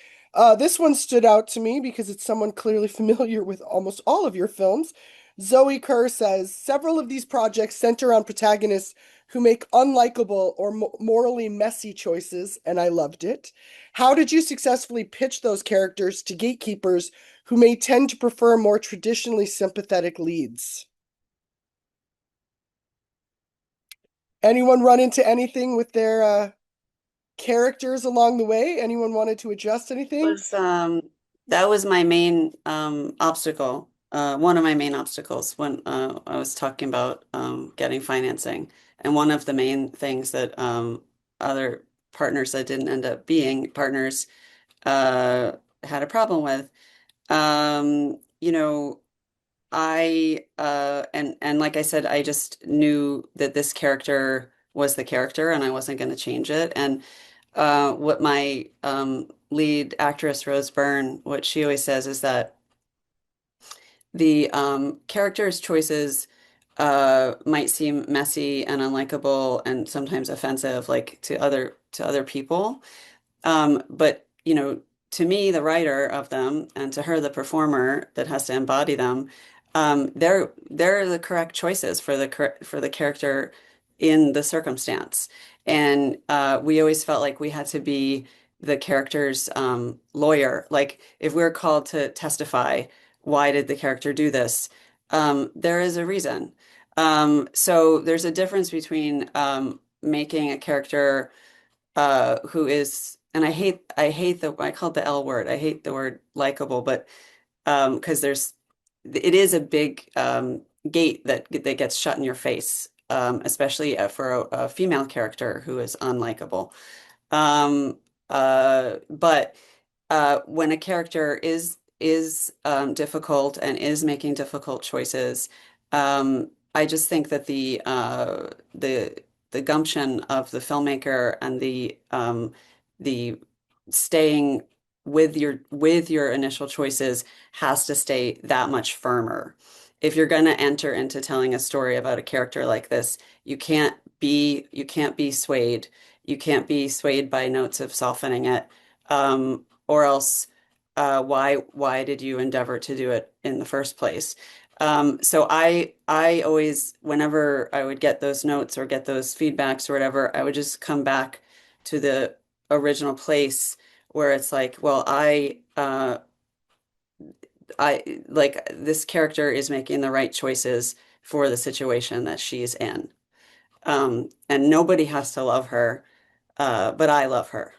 This one stood out to me because it's someone clearly familiar with almost all of your films. Zoe Kerr says several of these projects center on protagonists who make unlikable or morally messy choices, and I loved it. How did you successfully pitch those characters to gatekeepers who may tend to prefer more traditionally sympathetic leads? Anyone run into anything with their characters along the way? Anyone wanted to adjust anything? That was my main obstacle. One of my main obstacles when I was talking about getting financing. And one of the main things that other partners that didn't end up being partners had a problem with. And like I said, I just knew that this character was the character and I wasn't going to change it. And what my lead actress, Rose Byrne, what she always says is that the character's choices might seem messy and unlikable and sometimes offensive, like to other people. But to me, the writer of them, and to her, the performer that has to embody them, they're the correct choices for the character in the circumstance. And we always felt like we had to be the character's lawyer. Like if we're called to testify, why did the character do this? There is a reason. So there's a difference between making a character who is, and I call it the L word. I hate the word likable, but because it is a big gate that gets shut in your face, especially for a female character who is unlikable. But when a character is difficult and is making difficult choices, I just think that the gumption of the filmmaker and the staying with your initial choices has to stay that much firmer. If you're going to enter into telling a story about a character like this, you can't be swayed. You can't be swayed by notes of softening it, or else why did you endeavor to do it in the first place? So I always, whenever I would get those notes or get those feedbacks or whatever, I would just come back to the original place where it's like, well, I like this character is making the right choices for the situation that she's in. And nobody has to love her, but I love her.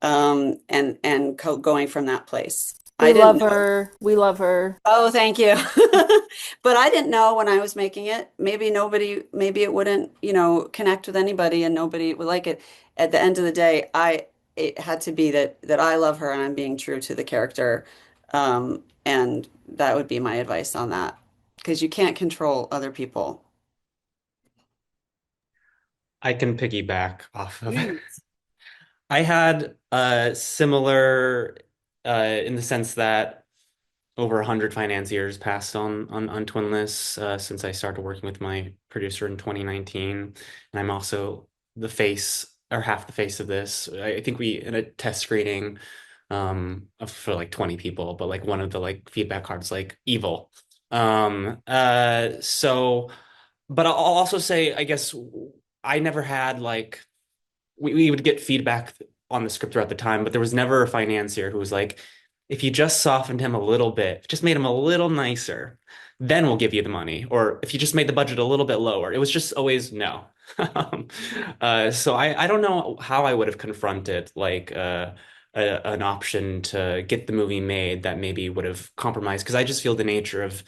And going from that place. We love her. We love her. Oh, thank you. But I didn't know when I was making it. Maybe it wouldn't, connect with anybody and nobody would like it. At the end of the day, it had to be that I love her and I'm being true to the character. And that would be my advice on that. Because you can't control other people. I can piggyback off of it. I had a similar in the sense that over 100 financiers passed on TWINLESS since I started working with my producer in 2019. And I'm also the face or half the face of this. I think we in a test screening for like 20 people, but like one of the like feedback cards like evil. So but I'll also say I guess I never had like we would get feedback on the script throughout the time, but there was never a financier who was like, if you just softened him a little bit, just made him a little nicer, then we'll give you the money. Or if you just made the budget a little bit lower, it was just always no. So I don't know how I would have confronted like an option to get the movie made that maybe would have compromised, because I just feel the nature of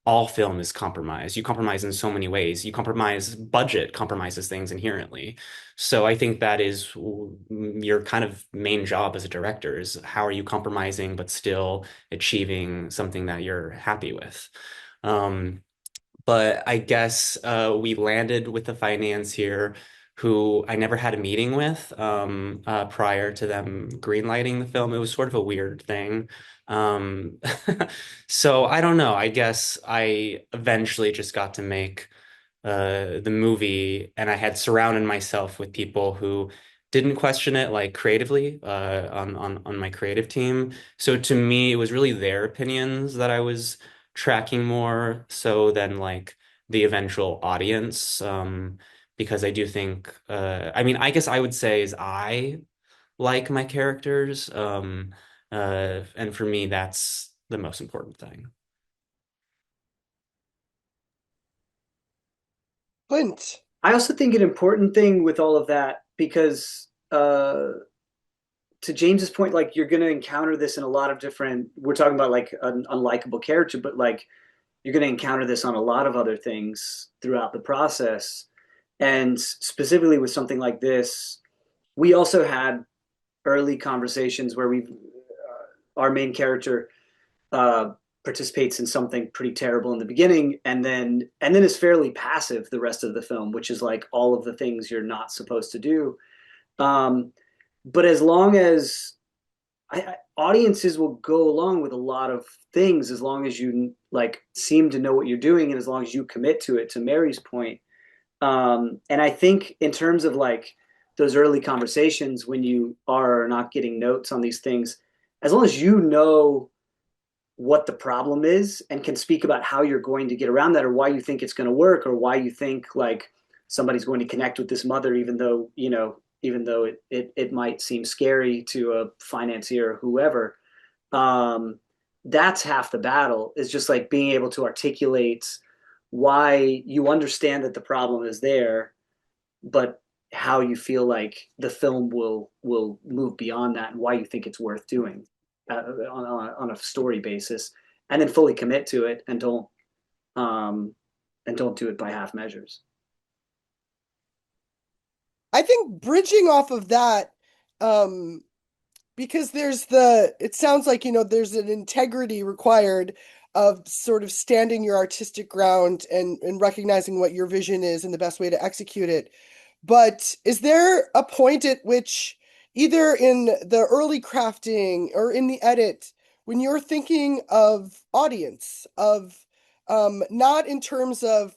all film is compromise. You compromise in so many ways. You compromise budget, compromises things inherently. So I think that is your kind of main job as a director, is how are you compromising but still achieving something that you're happy with. Um, but I guess we landed with a financier who I never had a meeting with prior to them greenlighting the film. It was sort of a weird thing. Um, so I don't know. I guess I eventually just got to make the movie, and I had surrounded myself with people who didn't question it like creatively on my creative team. So to me, it was really their opinions that I was tracking more so than like the eventual audience. Because I do think, I mean, I guess I would say is I like my characters. And for me, that's the most important thing. Clint. I also think an important thing with all of that, because to James's point, like you're going to encounter this in a lot of different, we're talking about like an unlikable character, but like you're going to encounter this on a lot of other things throughout the process. And specifically with something like this, we also had early conversations where our main character participates in something pretty terrible in the beginning, and then is fairly passive the rest of the film, which is like all of the things you're not supposed to do. But as long as audiences will go along with a lot of things, as long as you like seem to know what you're doing, and as long as you commit to it, to Mary's point. And I think in terms of like those early conversations when you are not getting notes on these things, as long as you know what the problem is and can speak about how you're going to get around that, or why you think it's going to work, or why you think like somebody's going to connect with this mother, even though, you know, even though it might seem scary to a financier or whoever, that's half the battle, is just like being able to articulate why you understand that the problem is there, but how you feel like the film will move beyond that, and why you think it's worth doing on a story basis, and then fully commit to it, and don't do it by half measures. I think bridging off of that, because it sounds like, you know, there's an integrity required of sort of standing your artistic ground and recognizing what your vision is and the best way to execute it. But is there a point at which, either in the early crafting or in the edit, when you're thinking of audience, of not in terms of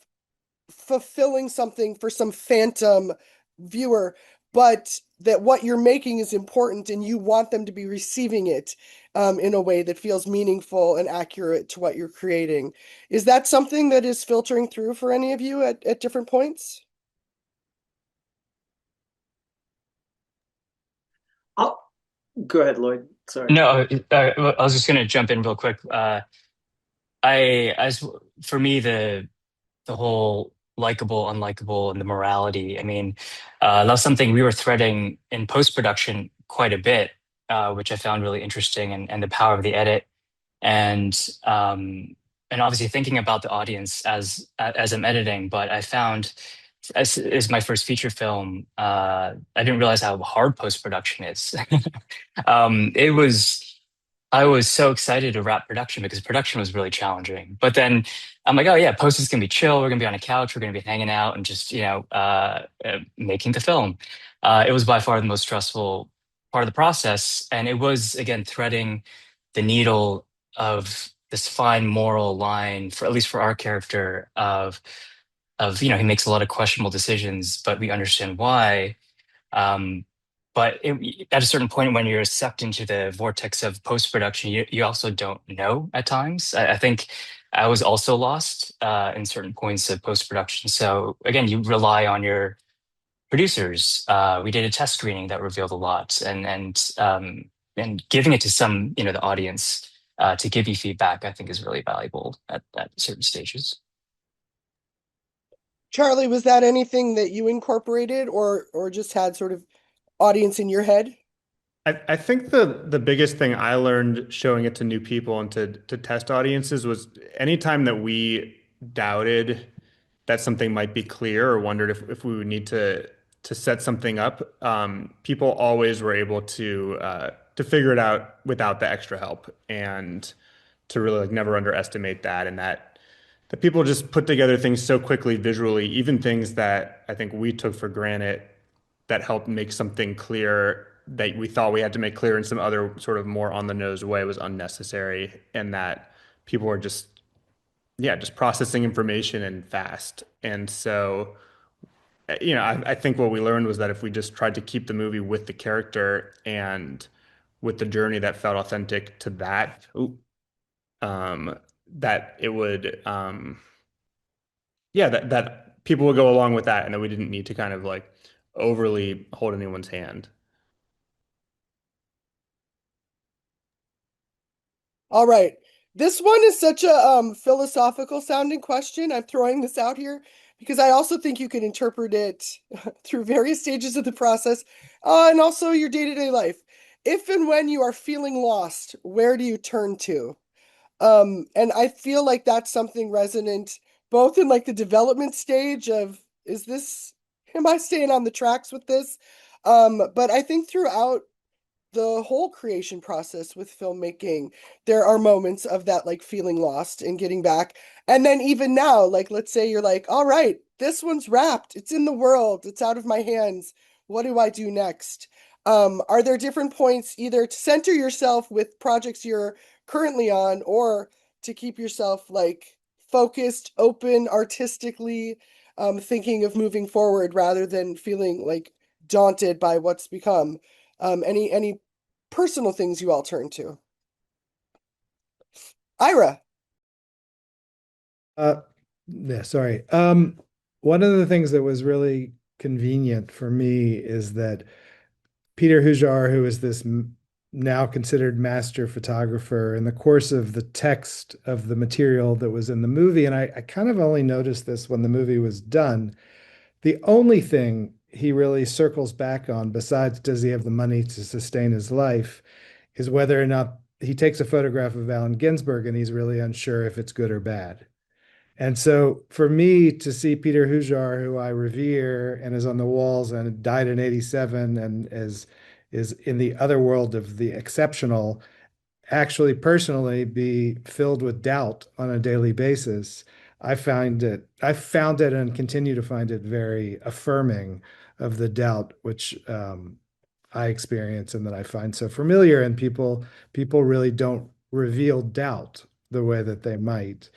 fulfilling something for some phantom viewer, but that what you're making is important and you want them to be receiving it in a way that feels meaningful and accurate to what you're creating? Is that something that is filtering through for any of you at different points? I'll go ahead, Lloyd. Sorry. No, I was just going to jump in real quick. As for me, the whole likable, unlikable, and the morality. I mean, that was something we were threading in post production quite a bit, which I found really interesting, and the power of the edit, and obviously thinking about the audience as I'm editing. But I found, as my first feature film, I didn't realize how hard post production is. It was. I was so excited to wrap production because production was really challenging. But then I'm like, oh yeah, post is gonna be chill. We're gonna be on a couch. We're gonna be hanging out and just making the film. It was by far the most stressful part of the process, and it was again threading the needle of this fine moral line, for at least for our character, he makes a lot of questionable decisions, but we understand why. Um, but at a certain point, when you're sucked into the vortex of post production, you also don't know at times. I think I was also lost in certain points of post production. So again, you rely on your producers. We did a test screening that revealed a lot, and giving it to some, the audience to give you feedback, I think is really valuable at certain stages. Charlie, was that anything that you incorporated or just had sort of audience in your head? I think the biggest thing I learned showing it to new people and to test audiences was anytime that we doubted that something might be clear or wondered if we would need to set something up, people always were able to figure it out without the extra help, and to really like never underestimate that, and that people just put together things so quickly visually, even things that I think we took for granted that helped make something clear that we thought we had to make clear in some other sort of more on the nose way was unnecessary, and that people were just, yeah, just processing information and fast. And so, I think what we learned was that if we just tried to keep the movie with the character and with the journey that felt authentic to that, um, that it would, yeah, that people would go along with that, and that we didn't need to kind of like overly hold anyone's hand. All right. This one is such a philosophical sounding question. I'm throwing this out here because I also think you can interpret it through various stages of the process, and also your day-to-day life. If and when you are feeling lost, where do you turn to? And I feel like that's something resonant both in like the development stage of, am I staying on the tracks with this? But I think throughout the whole creation process with filmmaking, there are moments of that like feeling lost and getting back. And then even now, like let's say you're like, all right, this one's wrapped, it's in the world, it's out of my hands. What do I do next? Are there different points either to center yourself with projects you're currently on or to keep yourself like focused, open, artistically, thinking of moving forward rather than feeling like daunted by what's become? Any personal things you all turn to? Ira. Uh, yeah, sorry. One of the things that was really convenient for me is that Peter Hujar, who is this now considered master photographer, in the course of the text of the material that was in the movie, and I kind of only noticed this when the movie was done, the only thing he really circles back on, besides does he have the money to sustain his life, is whether or not he takes a photograph of Allen Ginsberg and he's really unsure if it's good or bad. And so for me to see Peter Hujar, who I revere and is on the walls and died in 87 and is in the other world of the exceptional, actually personally be filled with doubt on a daily basis, I found it and continue to find it very affirming of the doubt which I experience and that I find so familiar. And people really don't reveal doubt the way that they might.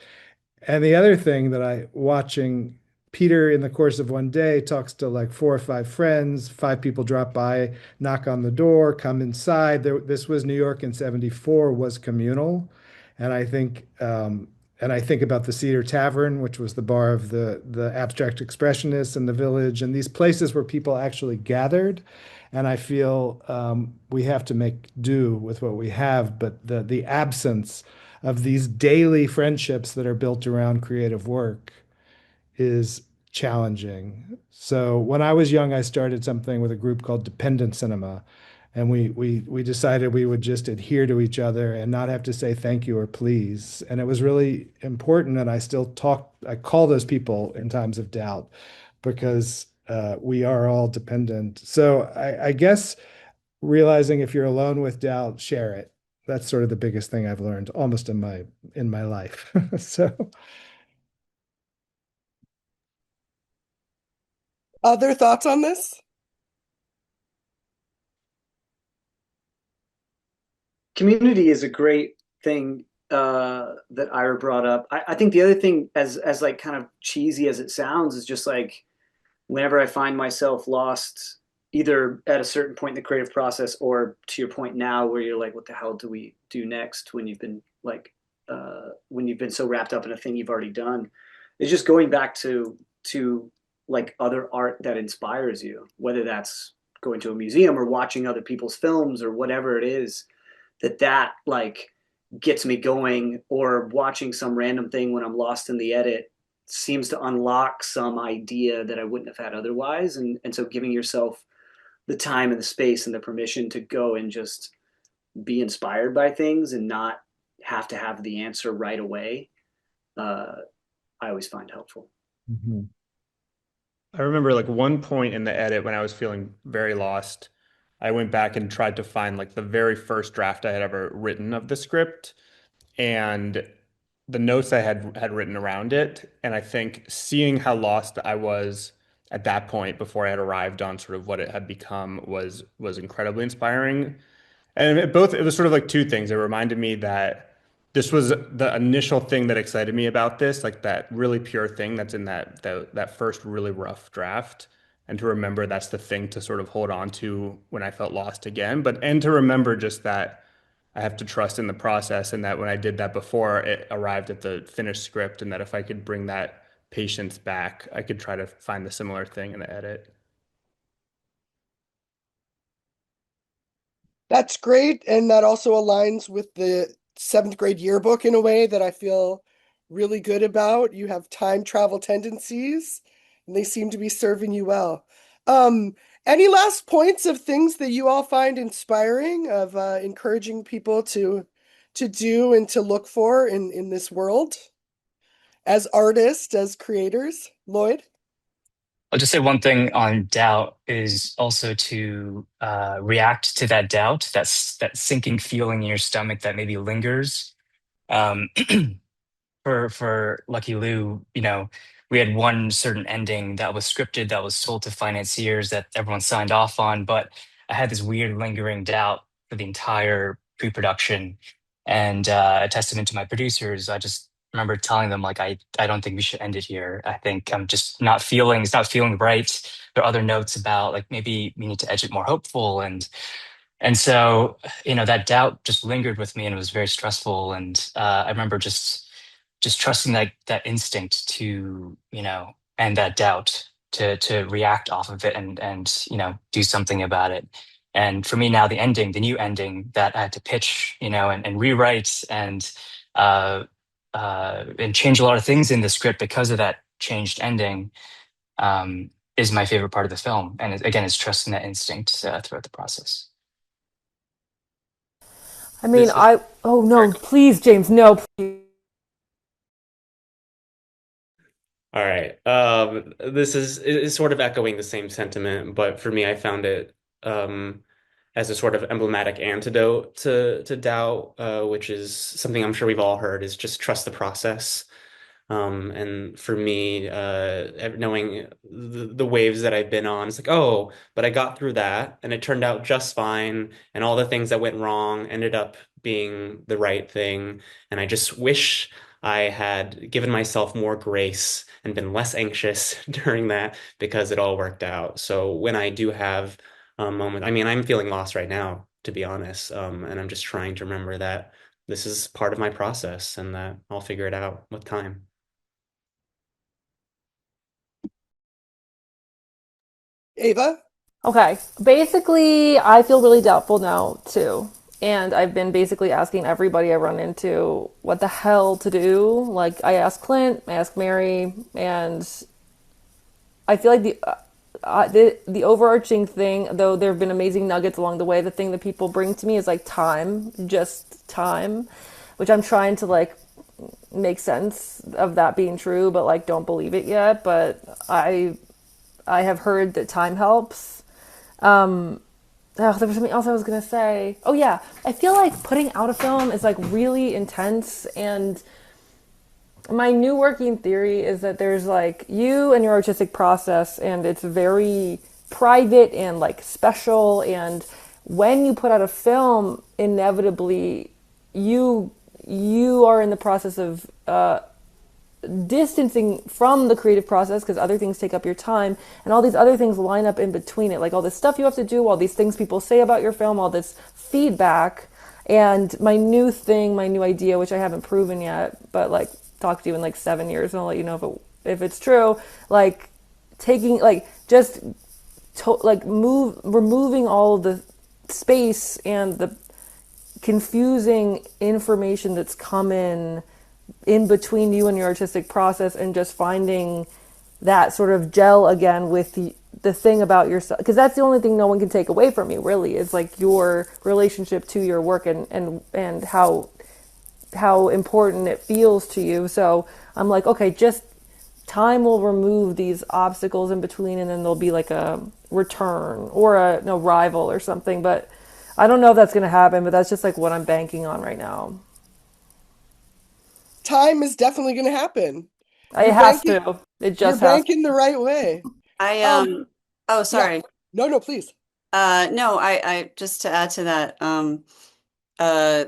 And the other thing that I watching Peter in the course of one day talks to like four or five friends, five people drop by, knock on the door, come inside. This was New York in 74, was communal. And I think about the Cedar Tavern, which was the bar of the abstract expressionists in the Village, and these places where people actually gathered. And I feel we have to make do with what we have, but the absence of these daily friendships that are built around creative work is challenging. So when I was young, I started something with a group called Dependent Cinema, and we decided we would just adhere to each other and not have to say thank you or please. And it was really important. And I call those people in times of doubt because we are all dependent. So I guess realizing if you're alone with doubt, share it. That's sort of the biggest thing I've learned almost in my life. So Other thoughts on this? Community is a great thing that Ira brought up. I think the other thing, as like kind of cheesy as it sounds, is just like whenever I find myself lost, either at a certain point in the creative process or to your point now, where you're like, what the hell do we do next when you've been like when you've been so wrapped up in a thing you've already done, it's just going back to like other art that inspires you, whether that's going to a museum or watching other people's films or whatever it is, that like gets me going, or watching some random thing when I'm lost in the edit seems to unlock some idea that I wouldn't have had otherwise. And so giving yourself the time and the space and the permission to go and just be inspired by things and not have to have the answer right away, I always find helpful. Mm-hmm. I remember like one point in the edit when I was feeling very lost, I went back and tried to find like the very first draft I had ever written of the script and the notes I had written around it. And I think seeing how lost I was at that point before I had arrived on sort of what it had become was incredibly inspiring. And it was sort of like two things. It reminded me that this was the initial thing that excited me about this, like that really pure thing that's in that first really rough draft. And to remember that's the thing to sort of hold on to when I felt lost again. And to remember just that I have to trust in the process, and that when I did that before it arrived at the finished script, and that if I could bring that patience back, I could try to find the similar thing in the edit. That's great. And that also aligns with the seventh grade yearbook in a way that I feel really good about. You have time travel tendencies, and they seem to be serving you well. Um, any last points of things that you all find inspiring, of encouraging people to do and to look for in this world as artists, as creators? Lloyd? I'll just say one thing on doubt is also to react to that doubt, that sinking feeling in your stomach that maybe lingers. Um, for Lucky Lou, we had one certain ending that was scripted, that was sold to financiers, that everyone signed off on, but I had this weird lingering doubt for the entire pre-production. And a testament to my producers, I just remember telling them like I don't think we should end it here. I think I'm just not feeling it's not feeling right. There are other notes about like maybe we need to edge it more hopeful, and so, that doubt just lingered with me and it was very stressful. And I remember just trusting that instinct to, end that doubt, to react off of it and do something about it. And for me now, the new ending that I had to pitch, and rewrite and change a lot of things in the script because of that changed ending, is my favorite part of the film. And again, it's trusting that instinct throughout the process. I mean, This is oh no, sorry. please, James, no, please. All right. This is sort of echoing the same sentiment, but for me, I found it as a sort of emblematic antidote to doubt, which is something I'm sure we've all heard, is just trust the process. And for me, knowing the waves that I've been on, it's like, oh, but I got through that and it turned out just fine. And all the things that went wrong ended up being the right thing. And I just wish I had given myself more grace and been less anxious during that because it all worked out. So when I do have a moment, I mean, I'm feeling lost right now, to be honest. And I'm just trying to remember that this is part of my process and that I'll figure it out with time. Ava? Okay, basically, I feel really doubtful now too. And I've been basically asking everybody I run into what the hell to do. Like, I asked Clint, I asked Mary, and I feel like the overarching thing, though there have been amazing nuggets along the way, the thing that people bring to me is like time, just time, which I'm trying to like make sense of that being true, but like don't believe it yet. But I have heard that time helps. Oh, there was something else I was gonna say. Oh yeah, I feel like putting out a film is like really intense, and my new working theory is that there's like you and your artistic process, and it's very private and like special. And when you put out a film, inevitably you are in the process of distancing from the creative process because other things take up your time, and all these other things line up in between it, like all this stuff you have to do, all these things people say about your film, all this feedback. And my new thing, my new idea, which I haven't proven yet, but like talk to you in like 7 years and I'll let you know if it's true, like taking like just removing all the space and the confusing information that's come in between you and your artistic process, and just finding that sort of gel again with the thing about yourself, because that's the only thing no one can take away from you, really, is like your relationship to your work, and how important it feels to you. So I'm like, okay, just time will remove these obstacles in between, and then there'll be like a return or a no rival or something. But I don't know if that's going to happen, but that's just like what I'm banking on right now. Time is definitely going to happen. It has to. It You're just has to. banking the right way. I oh, Yeah. sorry. No, please. No, I just to add to that, uh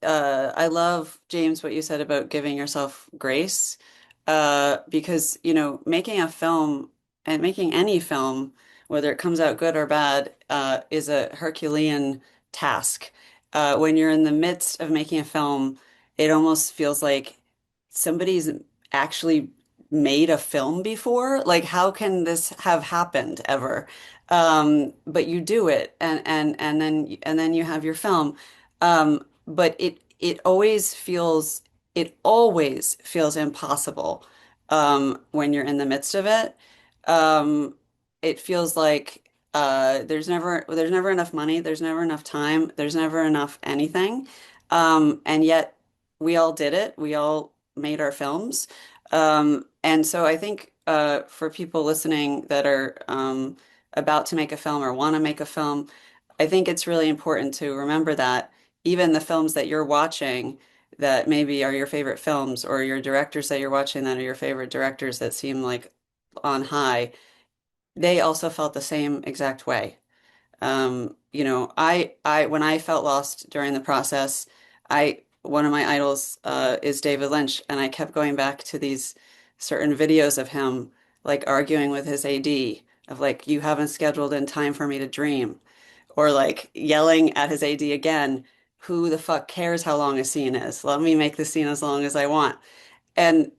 I love, James, what you said about giving yourself grace, because, making a film and making any film, whether it comes out good or bad, is a Herculean task. When you're in the midst of making a film, it almost feels like somebody's actually made a film before. Like, how can this have happened ever? But you do it, and then you have your film. But it always feels impossible when you're in the midst of it. It feels like there's never enough money, there's never enough time, there's never enough anything. And yet we all did it. We all made our films. And so I think for people listening that are about to make a film or want to make a film, I think it's really important to remember that even the films that you're watching that maybe are your favorite films, or your directors that you're watching that are your favorite directors that seem like on high, they also felt the same exact way. When I felt lost during the process, one of my idols is David Lynch, and I kept going back to these certain videos of him like arguing with his AD of like, you haven't scheduled in time for me to dream, or like yelling at his AD again, who the fuck cares how long a scene is? Let me make the scene as long as I want. And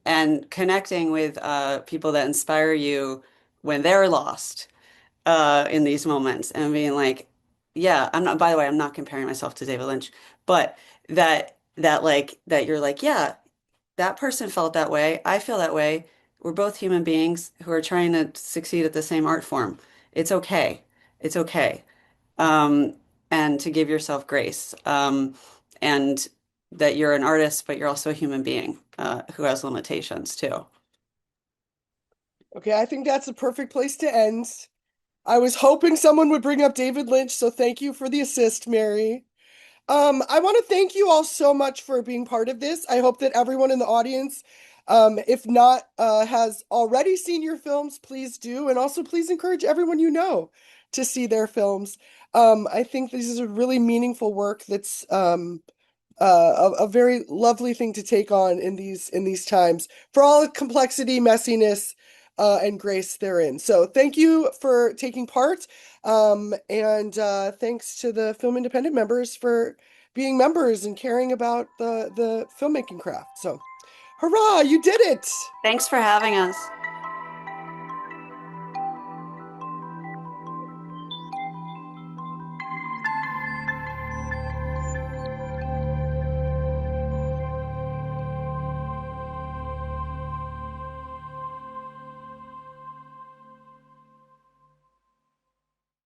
connecting with people that inspire you when they're lost in these moments, and being like, yeah, I'm not, by the way, I'm not comparing myself to David Lynch, but that you're like, yeah, that person felt that way. I feel that way. We're both human beings who are trying to succeed at the same art form. It's okay. It's okay. Um, and to give yourself grace. And that you're an artist, but you're also a human being who has limitations too. Okay, I think that's a perfect place to end. I was hoping someone would bring up David Lynch, so thank you for the assist, Mary. I want to thank you all so much for being part of this. I hope that everyone in the audience, if not has already seen your films, please do. And also please encourage everyone you know to see their films. I think this is a really meaningful work that's a very lovely thing to take on in these times, for all the complexity, messiness, and grace therein. So thank you for taking part. And thanks to the Film Independent members for being members and caring about the filmmaking craft. So hurrah, you did it! Thanks for having us.